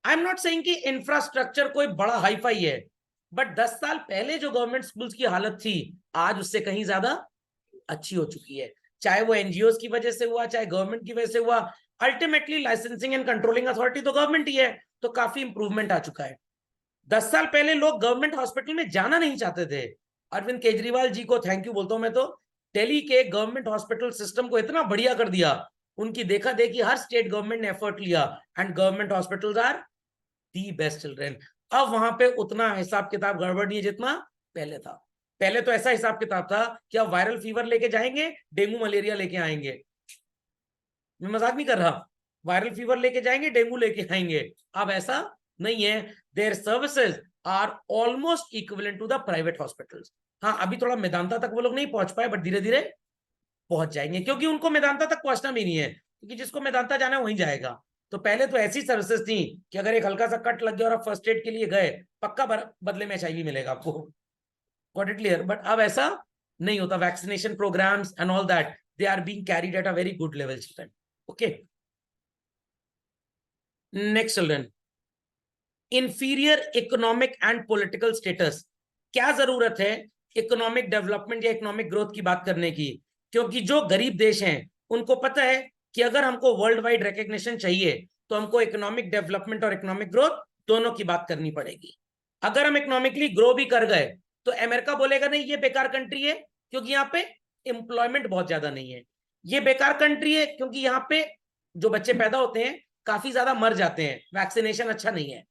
I am not saying कि इंफ्रास्ट्रक्चर कोई बड़ा हाईफाई है, बट 10 साल पहले जो गवर्नमेंट स्कूल्स की हालत थी आज उससे कहीं ज्यादा अच्छी हो चुकी है। चाहे वो एनजीओ की वजह से हुआ, चाहे गवर्नमेंट की वजह से हुआ, ultimately licensing and controlling authority तो गवर्नमेंट ही है, तो काफी इंप्रूवमेंट आ चुका है। 10 साल पहले लोग गवर्नमेंट हॉस्पिटल में जाना नहीं चाहते थे। अरविंद केजरीवाल जी को थैंक यू बोलता हूं मैं तो, दिल्ली के गवर्नमेंट हॉस्पिटल सिस्टम को इतना बढ़िया कर दिया, उनकी देखा देखी हर स्टेट गवर्नमेंट ने एफर्ट लिया, and government hospitals are the best children. अब वहां पे उतना हिसाब किताब गड़बड़ नहीं है जितना पहले था। पहले तो ऐसा हिसाब किताब था कि आप वायरल फीवर लेके जाएंगे, डेंगू मलेरिया लेके आएंगे। मैं मजाक नहीं कर रहा, वायरल फीवर लेके जाएंगे, डेंगू लेके आएंगे। अब ऐसा नहीं है, their services are almost equivalent to the private hospitals. हाँ, अभी थोड़ा मेदांता तक वो लोग नहीं पहुंच पाए, बट धीरे धीरे पहुंच जाएंगे, क्योंकि उनको मेदांता तक पहुंचना भी नहीं है, क्योंकि जिसको मेदांता जाना है वहीं जाएगा। तो पहले तो ऐसी सर्विसेज थी कि अगर एक हल्का सा कट लग गया और आप फर्स्ट एड के लिए गए, पक्का बदले में HIV मिलेगा आपको। Got it clear? बट अब ऐसा नहीं होता। Vaccination programmes and all that, they are being carried at a very good level children. Okay, next children, inferior economic and political status. क्या जरूरत है इकोनॉमिक डेवलपमेंट या इकोनॉमिक ग्रोथ की बात करने की? क्योंकि जो गरीब देश हैं उनको पता है कि अगर हमको वर्ल्ड वाइड रिकग्निशन चाहिए तो हमको इकोनॉमिक डेवलपमेंट और इकोनॉमिक ग्रोथ दोनों की बात करनी पड़ेगी। अगर हम इकोनॉमिकली ग्रो भी कर गए तो अमेरिका बोलेगा नहीं ये बेकार कंट्री है क्योंकि यहाँ पे एम्प्लॉयमेंट बहुत ज्यादा नहीं है। ये बेकार कंट्री है क्योंकि यहाँ पे जो बच्चे पैदा होते हैं काफी ज्यादा मर जाते हैं, वैक्सीनेशन अच्छा नहीं है।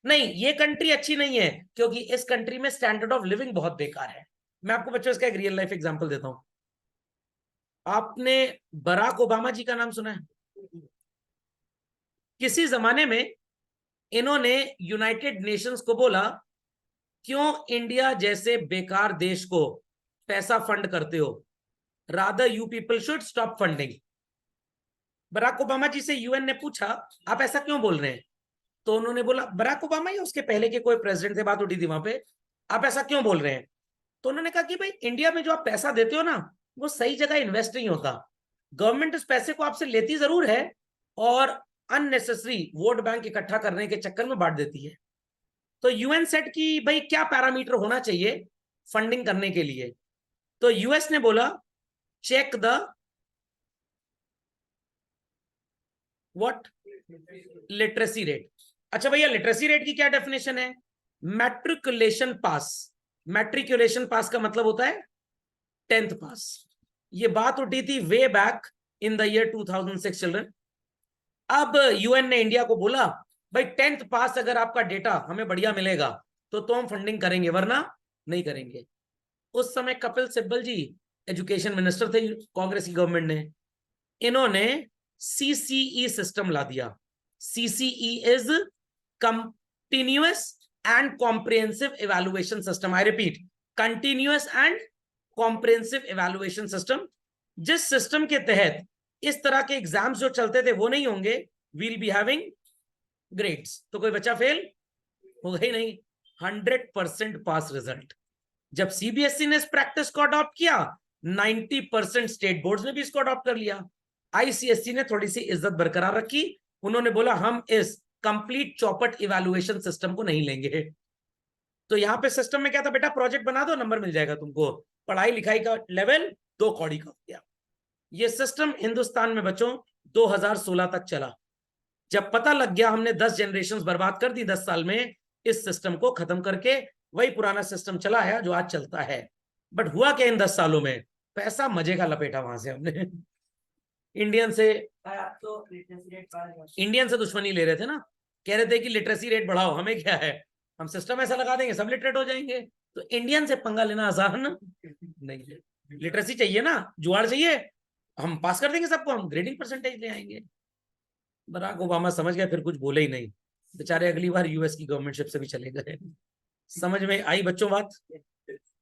नहीं, ये कंट्री अच्छी नहीं है क्योंकि इस कंट्री में स्टैंडर्ड ऑफ लिविंग बहुत बेकार है। मैं आपको बच्चों इसका एक रियल लाइफ एग्जांपल देता हूं। आपने बराक ओबामा जी का नाम सुना है? किसी जमाने में इन्होंने यूनाइटेड नेशंस को बोला, क्यों इंडिया जैसे बेकार देश को पैसा फंड करते हो, rather you people should stop funding. Barack Obama ji से यूएन ने पूछा आप ऐसा क्यों बोल रहे हैं? तो उन्होंने बोला, बराक ओबामा या उसके पहले के कोई प्रेसिडेंट से बात उठी थी वहां पे, आप ऐसा क्यों बोल रहे हैं? तो उन्होंने कहा कि भाई इंडिया में जो आप पैसा देते हो ना वो सही जगह इन्वेस्ट नहीं होता। गवर्नमेंट उस पैसे को आपसे लेती जरूर है और अननेसेसरी वोट बैंक इकट्ठा करने के चक्कर में बांट देती है। तो यूएन सेट की भाई क्या पैरामीटर होना चाहिए फंडिंग करने के लिए? तो यूएस ने बोला check the what, literacy rate. अच्छा भैया, लिटरेसी रेट की क्या डेफिनेशन है? मैट्रिकुलेशन पास। मैट्रिकुलेशन पास का मतलब होता है 10th पास। ये बात उठी थी way back in the year 2006 children. अब यूएन ने इंडिया को बोला भाई 10th पास अगर आपका डेटा हमें बढ़िया मिलेगा तो हम फंडिंग करेंगे, वरना नहीं करेंगे। उस समय कपिल सिब्बल जी एजुकेशन मिनिस्टर थे कांग्रेस की गवर्नमेंट ने, इन्होंने CCE सिस्टम ला दिया। CCE is continuous and comprehensive evaluation system. I repeat, continuous and comprehensive evaluation system, जिस सिस्टम के तहत इस तरह के एग्जाम्स जो चलते थे वो नहीं होंगे, वील बी हैविंग ग्रेड्स, तो कोई बच्चा फेल होगा ही नहीं, 100% पास रिजल्ट। जब सीबीएसई ने इस प्रैक्टिस को अडॉप्ट किया, 90% स्टेट बोर्ड्स ने भी इसको अडॉप्ट कर लिया। आईसीएसई ने थोड़ी सी इज्जत बरकरार रखी, उन्होंने बोला हम इस कंप्लीट चौपट इवैल्यूएशन सिस्टम को नहीं लेंगे। तो यहां पे सिस्टम में क्या था, बेटा प्रोजेक्ट बना दो नंबर मिल जाएगा तुमको, पढ़ाई लिखाई का लेवल 2 कौड़ी का हो गया। ये सिस्टम हिंदुस्तान में बच्चों 2016 तक चला। जब पता लग गया हमने 10 जनरेशन बर्बाद कर दी 10 साल में, इस सिस्टम को खत्म करके वही पुराना सिस्टम चला है जो आज चलता है। बट हुआ क्या इन 10 सालों में, पैसा मजे का लपेटा वहां से हमने। इंडियन से दुश्मनी ले रहे थे ना, कह रहे थे कि लिटरेसी रेट बढ़ाओ, हमें क्या है, हम सिस्टम ऐसा लगा देंगे सब लिटरेट हो जाएंगे। तो इंडियन से पंगा लेना आसान नहीं है। लिटरेसी चाहिए ना, जुगाड़ चाहिए, हम पास कर देंगे सबको, हम ग्रेडिंग परसेंटेज ले आएंगे। बराक ओबामा समझ गए, फिर कुछ बोले ही नहीं बेचारे, अगली बार यूएस की गवर्नमेंटशिप से भी चले गए। समझ में आई बच्चों बात?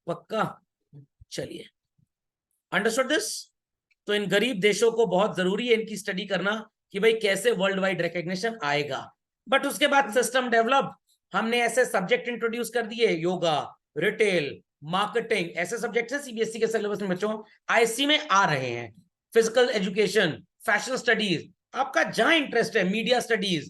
पक्का? चलिए, अंडरस्टूड दिस? तो इन गरीब देशों को बहुत जरूरी है इनकी स्टडी करना कि भाई कैसे वर्ल्ड वाइड रिकग्निशन आएगा। बट उसके बाद सिस्टम डेवलप, हमने ऐसे सब्जेक्ट इंट्रोड्यूस कर दिए, योगा, रिटेल, मार्केटिंग, ऐसे सब्जेक्ट है सीबीएसई के सिलेबस में बच्चों, आईसी में आ रहे हैं। फिजिकल एजुकेशन, फैशन स्टडीज, आपका जहां इंटरेस्ट है, मीडिया स्टडीज,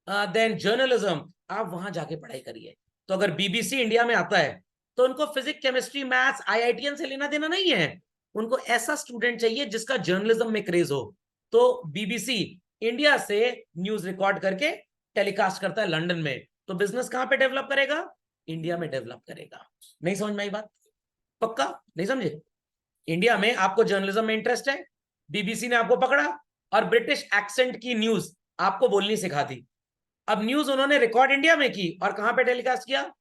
देन जर्नलिज्म, आप वहां जाके पढ़ाई करिए। तो अगर बीबीसी इंडिया में आता है तो उनको फिजिक्स, केमिस्ट्री, मैथ्स, आईआईटीएन से लेना देना नहीं है। उनको ऐसा स्टूडेंट चाहिए जिसका जर्नलिज्म में क्रेज हो। तो बीबीसी इंडिया से न्यूज रिकॉर्ड करके टेलीकास्ट करता है लंदन में, तो बिजनेस कहां पे डेवलप करेगा? इंडिया में डेवलप करेगा। नहीं समझ में आई बात? पक्का नहीं समझे? इंडिया में आपको जर्नलिज्म में इंटरेस्ट है, बीबीसी ने आपको पकड़ा और ब्रिटिश एक्सेंट की न्यूज आपको बोलनी सिखा दी। अब न्यूज उन्होंने रिकॉर्ड इंडिया में की और कहां पे टेलीकास्ट किया?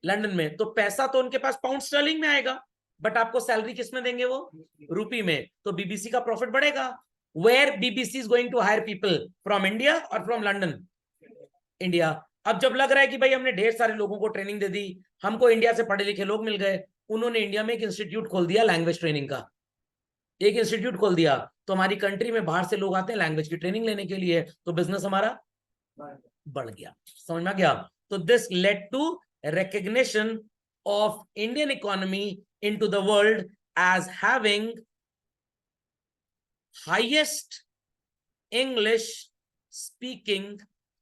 लंदन में। तो पैसा तो उनके पास पाउंड स्टर्लिंग में आएगा, बट आपको सैलरी किस में देंगे? वो रुपी में। तो बीबीसी का प्रॉफिट बढ़ेगा। Where BBC is going to hire people from India और फ्रॉम लंदन? इंडिया। अब जब लग रहा है कि भाई हमने ढेर सारे लोगों को ट्रेनिंग दे दी, हमको इंडिया से पढ़े लिखे लोग मिल गए, उन्होंने इंडिया में एक इंस्टीट्यूट खोल दिया लैंग्वेज ट्रेनिंग का। एक इंस्टीट्यूट खोल दिया तो हमारी कंट्री में बाहर से लोग आते हैं लैंग्वेज की ट्रेनिंग लेने के लिए, तो बिजनेस हमारा बढ़ गया। समझ में आ गया? तो this led to recognition of Indian economy into the world as having highest English speaking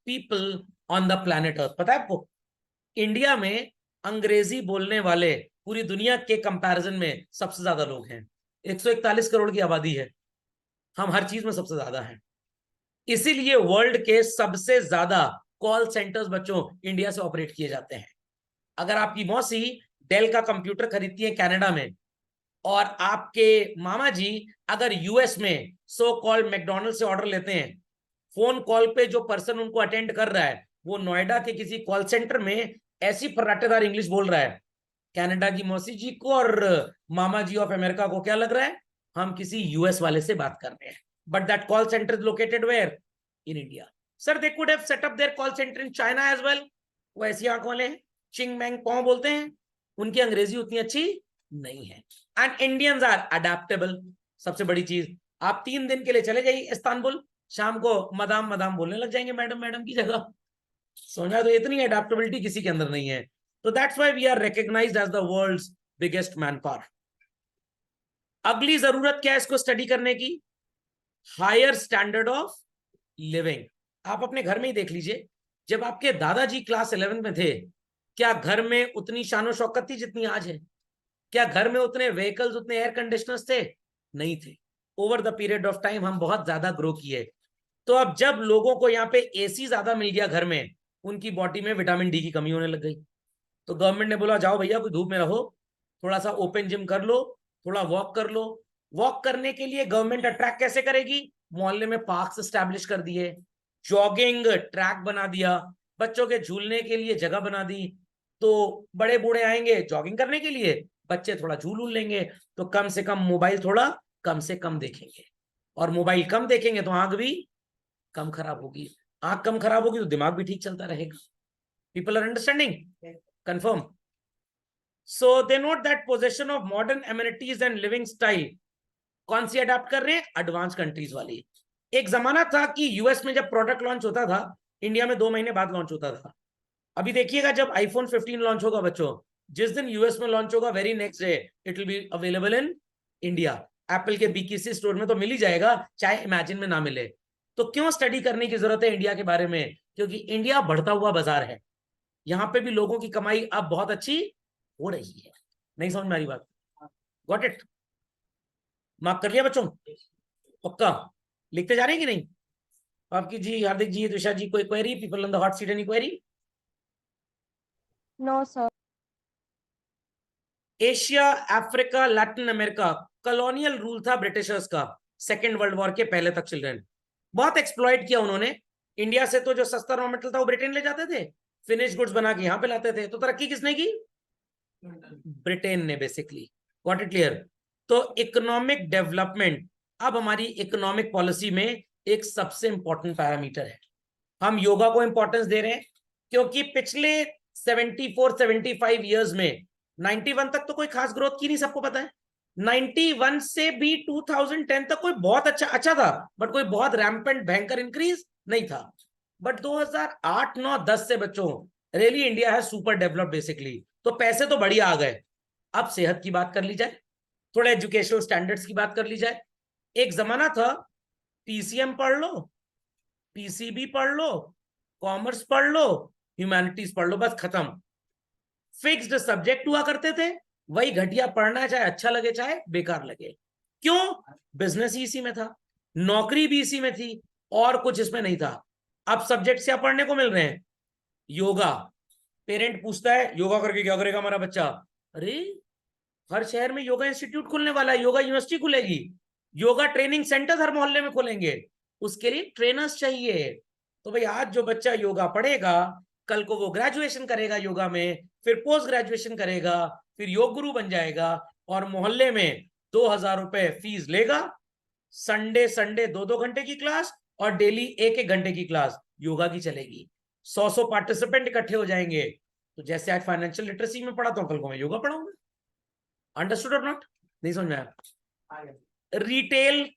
people on the planet Earth। पता है आपको इंडिया में अंग्रेजी बोलने वाले पूरी दुनिया के कंपैरिजन में सबसे ज्यादा लोग हैं। 141 करोड़ की आबादी है, हम हर चीज में सबसे ज्यादा हैं। इसीलिए वर्ल्ड के सबसे ज्यादा कॉल सेंटर्स बच्चों इंडिया से ऑपरेट किए जाते हैं। अगर आपकी मौसी डेल का कंप्यूटर खरीदती है कनाडा में, और आपके मामा जी अगर यूएस में सो कॉल्ड मैकडॉनल्ड से ऑर्डर लेते हैं, फोन कॉल पे जो पर्सन उनको अटेंड कर रहा है वो नोएडा के किसी कॉल सेंटर में ऐसी फर्राटेदार इंग्लिश बोल रहा है, कनाडा की मौसी जी को और मामा जी ऑफ अमेरिका को क्या लग रहा है? हम किसी यूएस वाले से बात कर रहे हैं। But that call centre is located where? In India. Sir they could have set up their call centre in China as well. वो ऐसी आंख वाले हैं, चिंग मैंग पॉ बोलते हैं, उनकी अंग्रेजी उतनी अच्छी नहीं है। And Indians are adaptable. सबसे बड़ी चीज, आप 3 दिन के लिए चले जाइए इस्तांबुल, शाम को मदाम मदाम बोलने लग जाएंगे मैडम मैडम की जगह। सोचा तो इतनी अडेप्टेबिलिटी किसी के अंदर नहीं है। तो that's why we are recognised as the world's biggest man power. अगली जरूरत क्या है इसको स्टडी करने की? Higher standard of living. आप अपने घर में ही देख लीजिए, जब आपके दादाजी क्लास 11 में थे, क्या घर में उतनी शानो शौकत थी जितनी आज है? क्या घर में उतने व्हीकल्स, उतने एयर कंडीशनर्स थे? नहीं थे। Over the period of time हम बहुत ज्यादा ग्रो किए। तो अब जब लोगों को यहाँ पे एसी ज्यादा मिल गया घर में, उनकी बॉडी में विटामिन डी की कमी होने लग गई। तो गवर्नमेंट ने बोला जाओ भैया कोई धूप में रहो, थोड़ा सा ओपन जिम कर लो, थोड़ा वॉक कर लो। वॉक करने के लिए गवर्नमेंट अट्रैक्ट कैसे करेगी? मोहल्ले में पार्क्स एस्टैब्लिश कर दिए, जॉगिंग ट्रैक बना दिया, बच्चों के झूलने के लिए जगह बना दी। तो बड़े बूढ़े आएंगे जॉगिंग करने के लिए, बच्चे थोड़ा झूल लेंगे, तो कम से कम मोबाइल थोड़ा कम से कम देखेंगे, और मोबाइल कम देखेंगे तो आंख भी कम खराब होगी। आंख कम खराब होगी तो दिमाग भी ठीक चलता रहेगा। People are understanding? Confirm? So they note that possession of modern amenities and living style कौन सी अडॉप्ट कर रहे हैं? एडवांस कंट्रीज वाली। एक जमाना था कि यूएस में जब प्रोडक्ट लॉन्च होता था, इंडिया में 2 महीने बाद लॉन्च होता था। अभी देखिएगा जब आईफोन 15 लॉन्च होगा बच्चों, जिस दिन यूएस में लॉन्च होगा very next day it will be available in India. Apple के बीकीसी स्टोर में तो मिल ही जाएगा, चाहे इमेजिन में ना मिले। तो क्यों स्टडी करने की जरूरत है इंडिया के बारे में? क्योंकि इंडिया बढ़ता हुआ बाजार है, यहाँ पे भी लोगों की कमाई अब बहुत अच्छी हो रही है। नहीं समझ में आ रही बात? Got it? मार्क कर लिया बच्चों? पक्का लिखते जा रहे हैं कि नहीं? आपकी जी, हार्दिक जी, तुषार जी, कोई query? People on the hot seat, any query? No sir. Asia, Africa, Latin America colonial rule था ब्रिटिशर्स का सेकेंड वर्ल्ड वॉर के पहले तक। चिल्ड्रन बहुत एक्सप्लॉइट किया उन्होंने। इंडिया से तो जो सस्ता रॉ मेटेरियल था वो ब्रिटेन ले जाते थे, फिनिश गुड्स बना के यहाँ पे लाते थे। तो तरक्की किसने की? ब्रिटेन ने बेसिकली। Got it clear? तो इकोनॉमिक डेवलपमेंट अब हमारी इकोनॉमिक पॉलिसी में एक सबसे इंपॉर्टेंट पैरामीटर है। हम योगा को इंपॉर्टेंस दे रहे हैं क्योंकि पिछले 74-75 इयर्स में 91 तक तो कोई खास ग्रोथ की नहीं, सबको पता है। 91 से भी 2010 तक कोई बहुत अच्छा था, बट कोई बहुत रैम्पेंट भयंकर इंक्रीज नहीं था। बट 2008, 9, 10 से बच्चों रियली इंडिया है सुपर डेवलप्ड बेसिकली। तो पैसे तो बढ़िया आ गए। अब सेहत की बात कर ली जाए, थोड़े एजुकेशनल स्टैंडर्ड्स की बात कर ली जाए। एक जमाना था पीसीएम पढ़ लो, पीसीबी पढ़ लो, कॉमर्स पढ़ लो, ह्यूमैनिटीज पढ़ लो, बस खत्म। फिक्स्ड सब्जेक्ट हुआ करते थे, वही घटिया पढ़ना, चाहे अच्छा लगे चाहे बेकार लगे। क्यों? बिजनेस ही इसी में था, नौकरी भी इसी में थी, और कुछ इसमें नहीं था। अब सब्जेक्ट क्या पढ़ने को मिल रहे हैं? योगा। पेरेंट पूछता है योगा करके क्या करेगा हमारा बच्चा? अरे हर शहर में योगा इंस्टीट्यूट खुलने वाला है, योगा यूनिवर्सिटी खुलेगी, योगा ट्रेनिंग सेंटर हर मोहल्ले में खोलेंगे, उसके लिए ट्रेनर्स चाहिए। तो भाई आज जो बच्चा योगा पढ़ेगा, कल को वो ग्रेजुएशन करेगा योगा में, फिर पोस्ट ग्रेजुएशन करेगा, फिर योग गुरु बन जाएगा, और मोहल्ले में 2,000 रुपए फीस लेगा। संडे संडे 2-2 घंटे की क्लास, और डेली 1-1 घंटे की क्लास योगा की चलेगी। 100 पार्टिसिपेंट इकट्ठे हो जाएंगे। तो जैसे आज फाइनेंशियल लिटरेसी में पढ़ाता हूं, कल को मैं योगा पढ़ाऊंगा। अंडरस्टूड और नॉट? नहीं समझ में आया? रिटेल,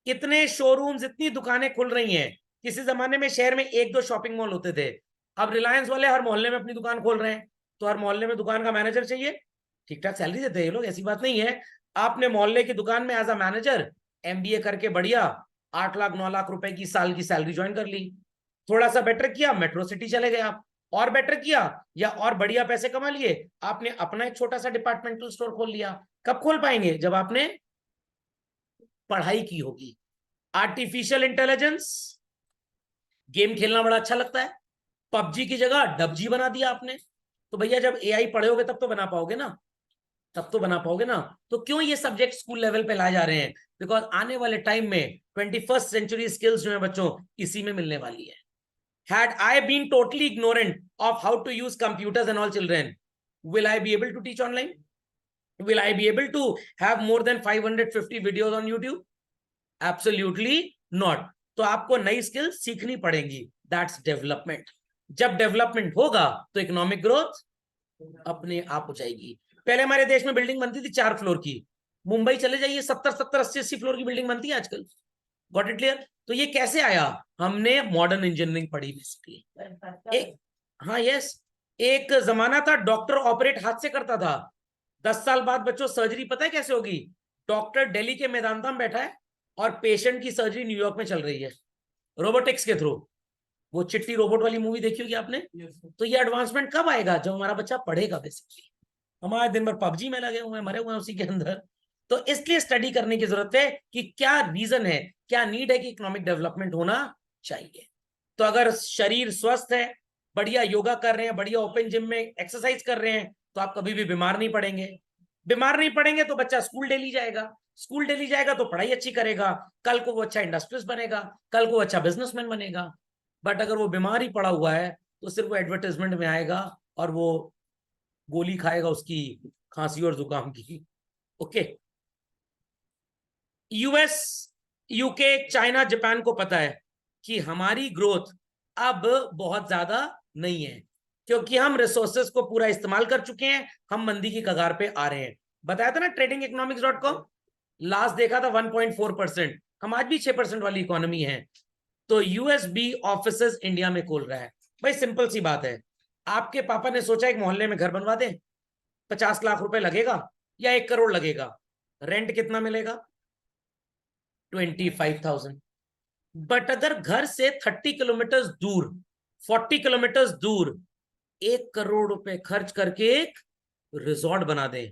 इतने शोरूम्स, इतनी दुकानें खुल रही हैं। किसी जमाने में शहर में 1-2 शॉपिंग मॉल होते थे, अब रिलायंस वाले हर मोहल्ले में अपनी दुकान खोल रहे हैं। तो हर मोहल्ले में दुकान का मैनेजर चाहिए, ठीक ठाक सैलरी देते हैं ये लोग, ऐसी बात नहीं है। आपने मोहल्ले की दुकान में एज अ मैनेजर एमबीए करके बढ़िया 8 लाख 9 लाख रुपए की साल की सैलरी ज्वाइन कर ली। थोड़ा सा बेटर किया, मेट्रो सिटी चले गए आप, और बेटर किया या और बढ़िया पैसे कमा लिए, आपने अपना एक छोटा सा डिपार्टमेंटल स्टोर खोल लिया। कब खोल पाएंगे? जब आपने पढ़ाई की होगी। आर्टिफिशियल इंटेलिजेंस, गेम खेलना बड़ा अच्छा लगता है, पबजी की जगह डबजी बना दिया आपने। तो भैया जब एआई पढ़ोगे तब तो बना पाओगे ना, तब तो बना पाओगे ना। तो क्यों ये सब्जेक्ट स्कूल लेवल पे लाए जा रहे हैं? बिकॉज आने वाले टाइम में 21st सेंचुरी स्किल्स जो है बच्चों, इसी में मिलने वाली है। Had I been totally ignorant of how to use computers and all children, will I be able to teach online? Will I be able to have more than 550 videos on YouTube? Absolutely not. तो आपको नई skill सीखनी पड़ेगी, that's development. जब development होगा तो economic growth अपने आप हो जाएगी। पहले हमारे देश में बिल्डिंग बनती थी 4 फ्लोर की, मुंबई चले जाइए 70-70, 80-80 फ्लोर की बिल्डिंग बनती है आजकल। Got it clear? तो ये कैसे आया? हमने मॉडर्न इंजीनियरिंग पढ़ी बेसिकली। एक, हाँ यस, एक जमाना था डॉक्टर ऑपरेट हाथ से करता था। 10 साल बाद बच्चों सर्जरी पता है कैसे होगी? डॉक्टर दिल्ली के मेदांता में बैठा है और पेशेंट की सर्जरी न्यूयॉर्क में चल रही है, रोबोटिक्स के थ्रू। वो चिट्टी रोबोट वाली मूवी देखी होगी आपने? तो ये एडवांसमेंट कब आएगा? जब हमारा बच्चा पढ़ेगा बेसिकली। हमारे दिन भर पबजी में लगे हुए हैं, मरे हुए हैं उसी के अंदर। तो इसलिए स्टडी करने की जरूरत है कि क्या रीजन है, क्या नीड है कि इकोनॉमिक डेवलपमेंट होना चाहिए। तो अगर शरीर स्वस्थ है, बढ़िया योगा कर रहे हैं, बढ़िया ओपन जिम में एक्सरसाइज कर रहे हैं, तो आप कभी भी बीमार नहीं पड़ेंगे। बीमार नहीं पड़ेंगे तो बच्चा स्कूल डेली जाएगा, स्कूल डेली जाएगा तो पढ़ाई अच्छी करेगा, कल को वो अच्छा इंडस्ट्रियलिस्ट बनेगा, कल को अच्छा बिजनेसमैन बनेगा। बट अगर वो बीमार ही पड़ा हुआ है तो सिर्फ वो एडवर्टाइजमेंट में आएगा और वो गोली खाएगा उसकी खांसी और जुकाम की। Okay, US, UK, China, Japan को पता है कि हमारी ग्रोथ अब बहुत ज्यादा नहीं है, क्योंकि हम रिसोर्सेस को पूरा इस्तेमाल कर चुके हैं, हम मंदी की कगार पे आ रहे हैं। बताया था ना tradingeconomics.com, लास्ट देखा था 1.4%, हम आज भी 6% वाली इकोनॉमी है। तो यूएसबी ऑफिसेस इंडिया में खोल रहा है। भाई सिंपल सी बात है, आपके पापा ने सोचा एक मोहल्ले में घर बनवा दें, 50 लाख रुपए लगेगा या 1 करोड़ लगेगा, रेंट कितना मिलेगा? 25,000। बट अगर घर से 30 किलोमीटर दूर, 40 किलोमीटर दूर 1 करोड़ रुपए खर्च करके एक रिजॉर्ट बना दें,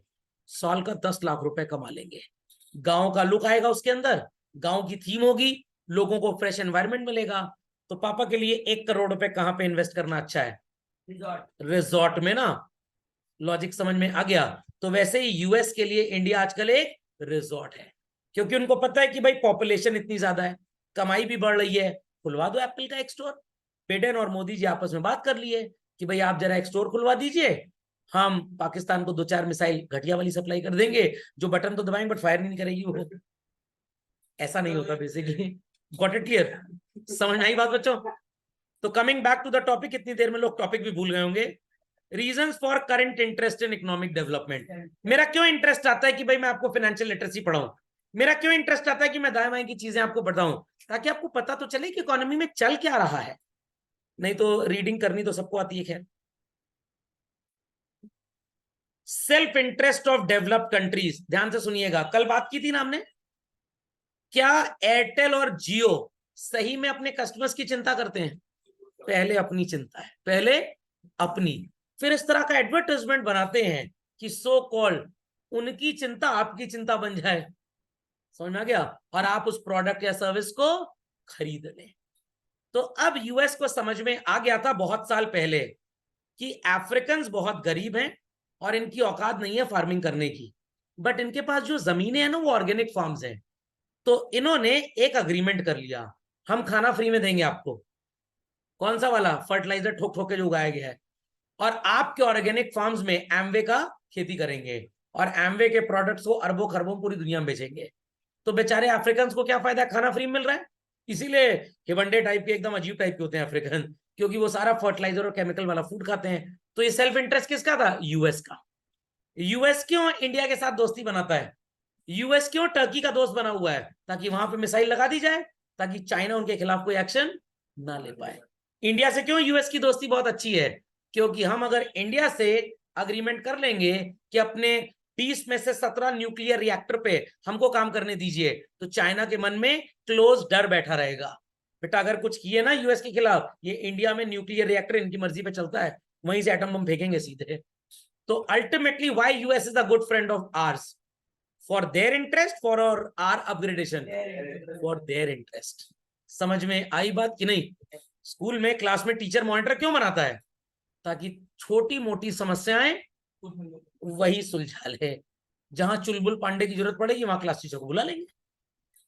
साल का 10 लाख रुपए कमा लेंगे। गांव का लुक आएगा उसके अंदर, गांव की थीम होगी, लोगों को फ्रेश एनवायरनमेंट मिलेगा। तो पापा के लिए 1 करोड़ रुपए कहां पे इन्वेस्ट करना अच्छा है? रिजॉर्ट में ना। लॉजिक समझ में आ गया? तो वैसे ही यूएस के लिए इंडिया आजकल एक रिजॉर्ट है, क्योंकि उनको पता है कि भाई पॉपुलेशन इतनी ज्यादा है, कमाई भी बढ़ रही है, खुलवा दो एप्पल का एक स्टोर। बिडेन और मोदी जी आपस में बात कर लिए कि भाई आप जरा एक स्टोर खुलवा दीजिए, हम पाकिस्तान को 2-4 मिसाइल घटिया वाली सप्लाई कर देंगे, जो बटन तो दबाएंगे बट फायर नहीं करेगी वो। ऐसा नहीं होता बेसिकली। Got it clear? समझ में आई बात बच्चों? तो coming back to the topic, इतनी देर में लोग टॉपिक भी भूल गए होंगे। Reasons for current interest in economic development. मेरा क्यों इंटरेस्ट आता है कि भाई मैं आपको फाइनेंशियल लिटरेसी पढ़ाऊं? मेरा क्यों इंटरेस्ट आता है कि मैं दाएं बाएं की चीजें आपको बताऊं, ताकि आपको पता तो चले कि इकोनॉमी में चल क्या रहा है। नहीं तो रीडिंग करनी तो सबको आती है खैर। Self interest of developed countries, ध्यान से सुनिएगा, कल बात की थी ना हमने, क्या एयरटेल और जियो सही में अपने कस्टमर्स की चिंता करते हैं? पहले अपनी चिंता है, पहले अपनी, फिर इस तरह का एडवर्टाइजमेंट बनाते हैं कि सो कॉल्ड उनकी चिंता आपकी चिंता बन जाए, समझ में आ गया, और आप उस प्रोडक्ट या सर्विस को खरीद लें। तो अब यूएस को समझ में आ गया था बहुत साल पहले कि अफ्रीकन बहुत गरीब हैं और इनकी औकात नहीं है फार्मिंग करने की, बट इनके पास जो जमीनें हैं ना वो ऑर्गेनिक फार्म्स हैं। तो इन्होंने एक अग्रीमेंट कर लिया, हम खाना फ्री में देंगे आपको। कौन सा वाला? फर्टिलाइजर ठोक ठोक के जो उगाया गया है, और आपके ऑर्गेनिक फार्म्स में एमवे का खेती करेंगे और एमवे के प्रोडक्ट्स को अरबों खरबों पूरी दुनिया में बेचेंगे। तो बेचारे अफ्रीकन को क्या फायदा, खाना फ्री मिल रहा है। इसीलिए हिबंडे टाइप के, एकदम अजीब टाइप के होते हैं अफ्रीकन, क्योंकि वो सारा फर्टिलाइजर और केमिकल वाला फूड खाते हैं। तो ये सेल्फ इंटरेस्ट किसका था? यूएस का। यूएस क्यों इंडिया के साथ दोस्ती बनाता है? यूएस क्यों टर्की का दोस्त बना हुआ है? ताकि वहां पे मिसाइल लगा दी जाए, ताकि चाइना उनके खिलाफ कोई एक्शन ना ले पाए। इंडिया से क्यों यूएस की दोस्ती बहुत अच्छी है? क्योंकि हम अगर इंडिया से अग्रीमेंट कर लेंगे कि अपने 20 में से 17 न्यूक्लियर रिएक्टर पे हमको काम करने दीजिए, तो चाइना के मन में क्लोज डर बैठा रहेगा, बेटा अगर कुछ किए ना यूएस के खिलाफ, ये इंडिया में न्यूक्लियर रिएक्टर इनकी मर्जी पे चलता है, वहीं से एटम बम फेंकेंगे सीधे। तो ultimately why US is a good friend of ours? For their interest, for our upgradation, for their interest. समझ में आई बात कि नहीं? स्कूल में क्लास में टीचर मॉनिटर क्यों बनाता है? ताकि छोटी मोटी समस्याएं वही सुलझा ले, जहां चुलबुल पांडे की जरूरत पड़ेगी वहां क्लास टीचर को बुला लेंगे।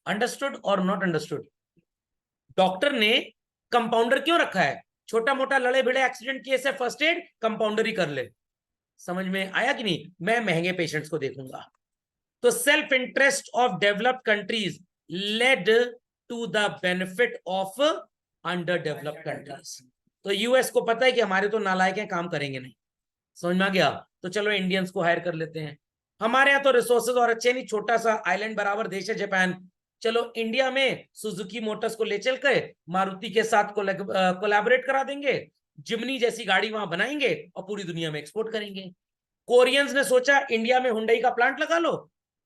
अंडरस्टूड और नॉट अंडरस्टूड? डॉक्टर ने कंपाउंडर क्यों रखा है? छोटा मोटा लड़े भिड़े एक्सीडेंट केस है, फर्स्ट एड कंपाउंडर ही कर ले। समझ में आया कि नहीं? मैं महंगे पेशेंट्स को देखूंगा। तो self interest of developed countries led to the benefit of underdeveloped countries. तो यूएस को पता है कि हमारे तो नालायक हैं, काम करेंगे नहीं, समझ में आ गया, तो चलो इंडियंस को हायर कर लेते हैं। हमारे यहाँ तो रिसोर्सेज और अच्छे नहीं, छोटा सा आइलैंड बराबर देश है जापान, चलो इंडिया में सुजुकी मोटर्स को ले चल के मारुति के साथ कोलैबोरेट करा देंगे, जिमनी जैसी गाड़ी वहां बनाएंगे और पूरी दुनिया में एक्सपोर्ट करेंगे। कोरियंस ने सोचा इंडिया में हुंडई का प्लांट लगा लो,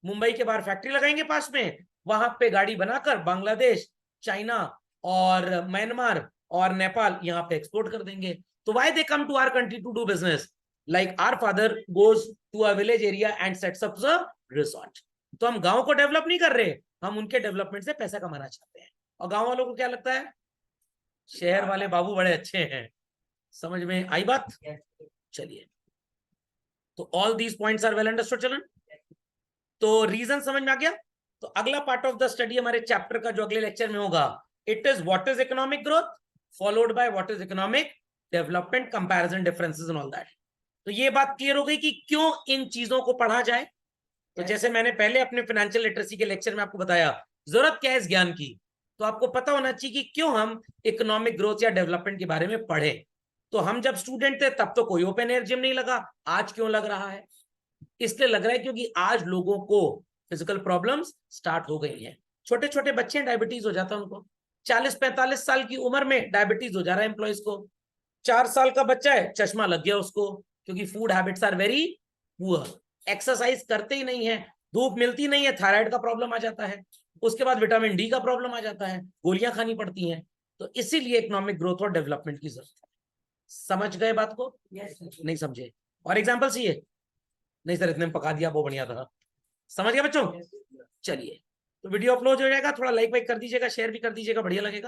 मुंबई के बाहर फैक्ट्री लगाएंगे पास में, वहां पे गाड़ी बनाकर बांग्लादेश, चाइना और म्यांमार और नेपाल यहाँ पे एक्सपोर्ट कर देंगे। तो why they come to our country to do business? Like our father goes to a village area and sets up a resort. तो हम गांव को डेवलप नहीं कर रहे, हम उनके डेवलपमेंट से पैसा कमाना चाहते हैं। और गांव वालों को क्या लगता है? शहर वाले बाबू बड़े अच्छे हैं। समझ में आई बात? चलिए, तो all these points are well understood children. तो रीजन समझ में आ गया। तो अगला पार्ट ऑफ द स्टडी हमारे चैप्टर का जो अगले लेक्चर में होगा, it is what is economic growth followed by what is economic development, comparison, differences and all that. तो ये बात क्लियर हो गई कि क्यों इन चीजों को पढ़ा जाए। तो जैसे मैंने पहले अपने फाइनेंशियल लिटरेसी के लेक्चर में आपको बताया, जरूरत क्या है इस ज्ञान की, तो आपको पता होना चाहिए कि क्यों हम इकोनॉमिक ग्रोथ या डेवलपमेंट के बारे में पढ़े। तो हम जब स्टूडेंट थे तब तो कोई ओपन एयर जिम नहीं लगा, आज क्यों लग रहा है? इसलिए लग रहा है क्योंकि आज लोगों को फिजिकल प्रॉब्लम्स स्टार्ट हो गई हैं। छोटे छोटे बच्चे डायबिटीज हो जाता है उनको, 40-45 साल की उम्र में डायबिटीज हो जा रहा है एम्प्लॉयज को। 4 साल का बच्चा है, चश्मा लग गया उसको, क्योंकि food habits are very poor, exercise करते ही नहीं है, धूप मिलती नहीं है, थायराइड का प्रॉब्लम आ जाता है, उसके बाद विटामिन डी का प्रॉब्लम आ जाता है, गोलियां खानी पड़ती हैं। तो इसीलिए इकोनॉमिक ग्रोथ और डेवलपमेंट की जरूरत है। समझ गए बात को? नहीं समझे? और एग्जाम्पल चाहिए? नहीं सर, इतने में पका दिया, वो बढ़िया था। समझ गए बच्चों? चलिए, तो वीडियो अपलोड हो जाएगा, थोड़ा लाइक वाइक कर दीजिएगा, शेयर भी कर दीजिएगा, बढ़िया लगेगा।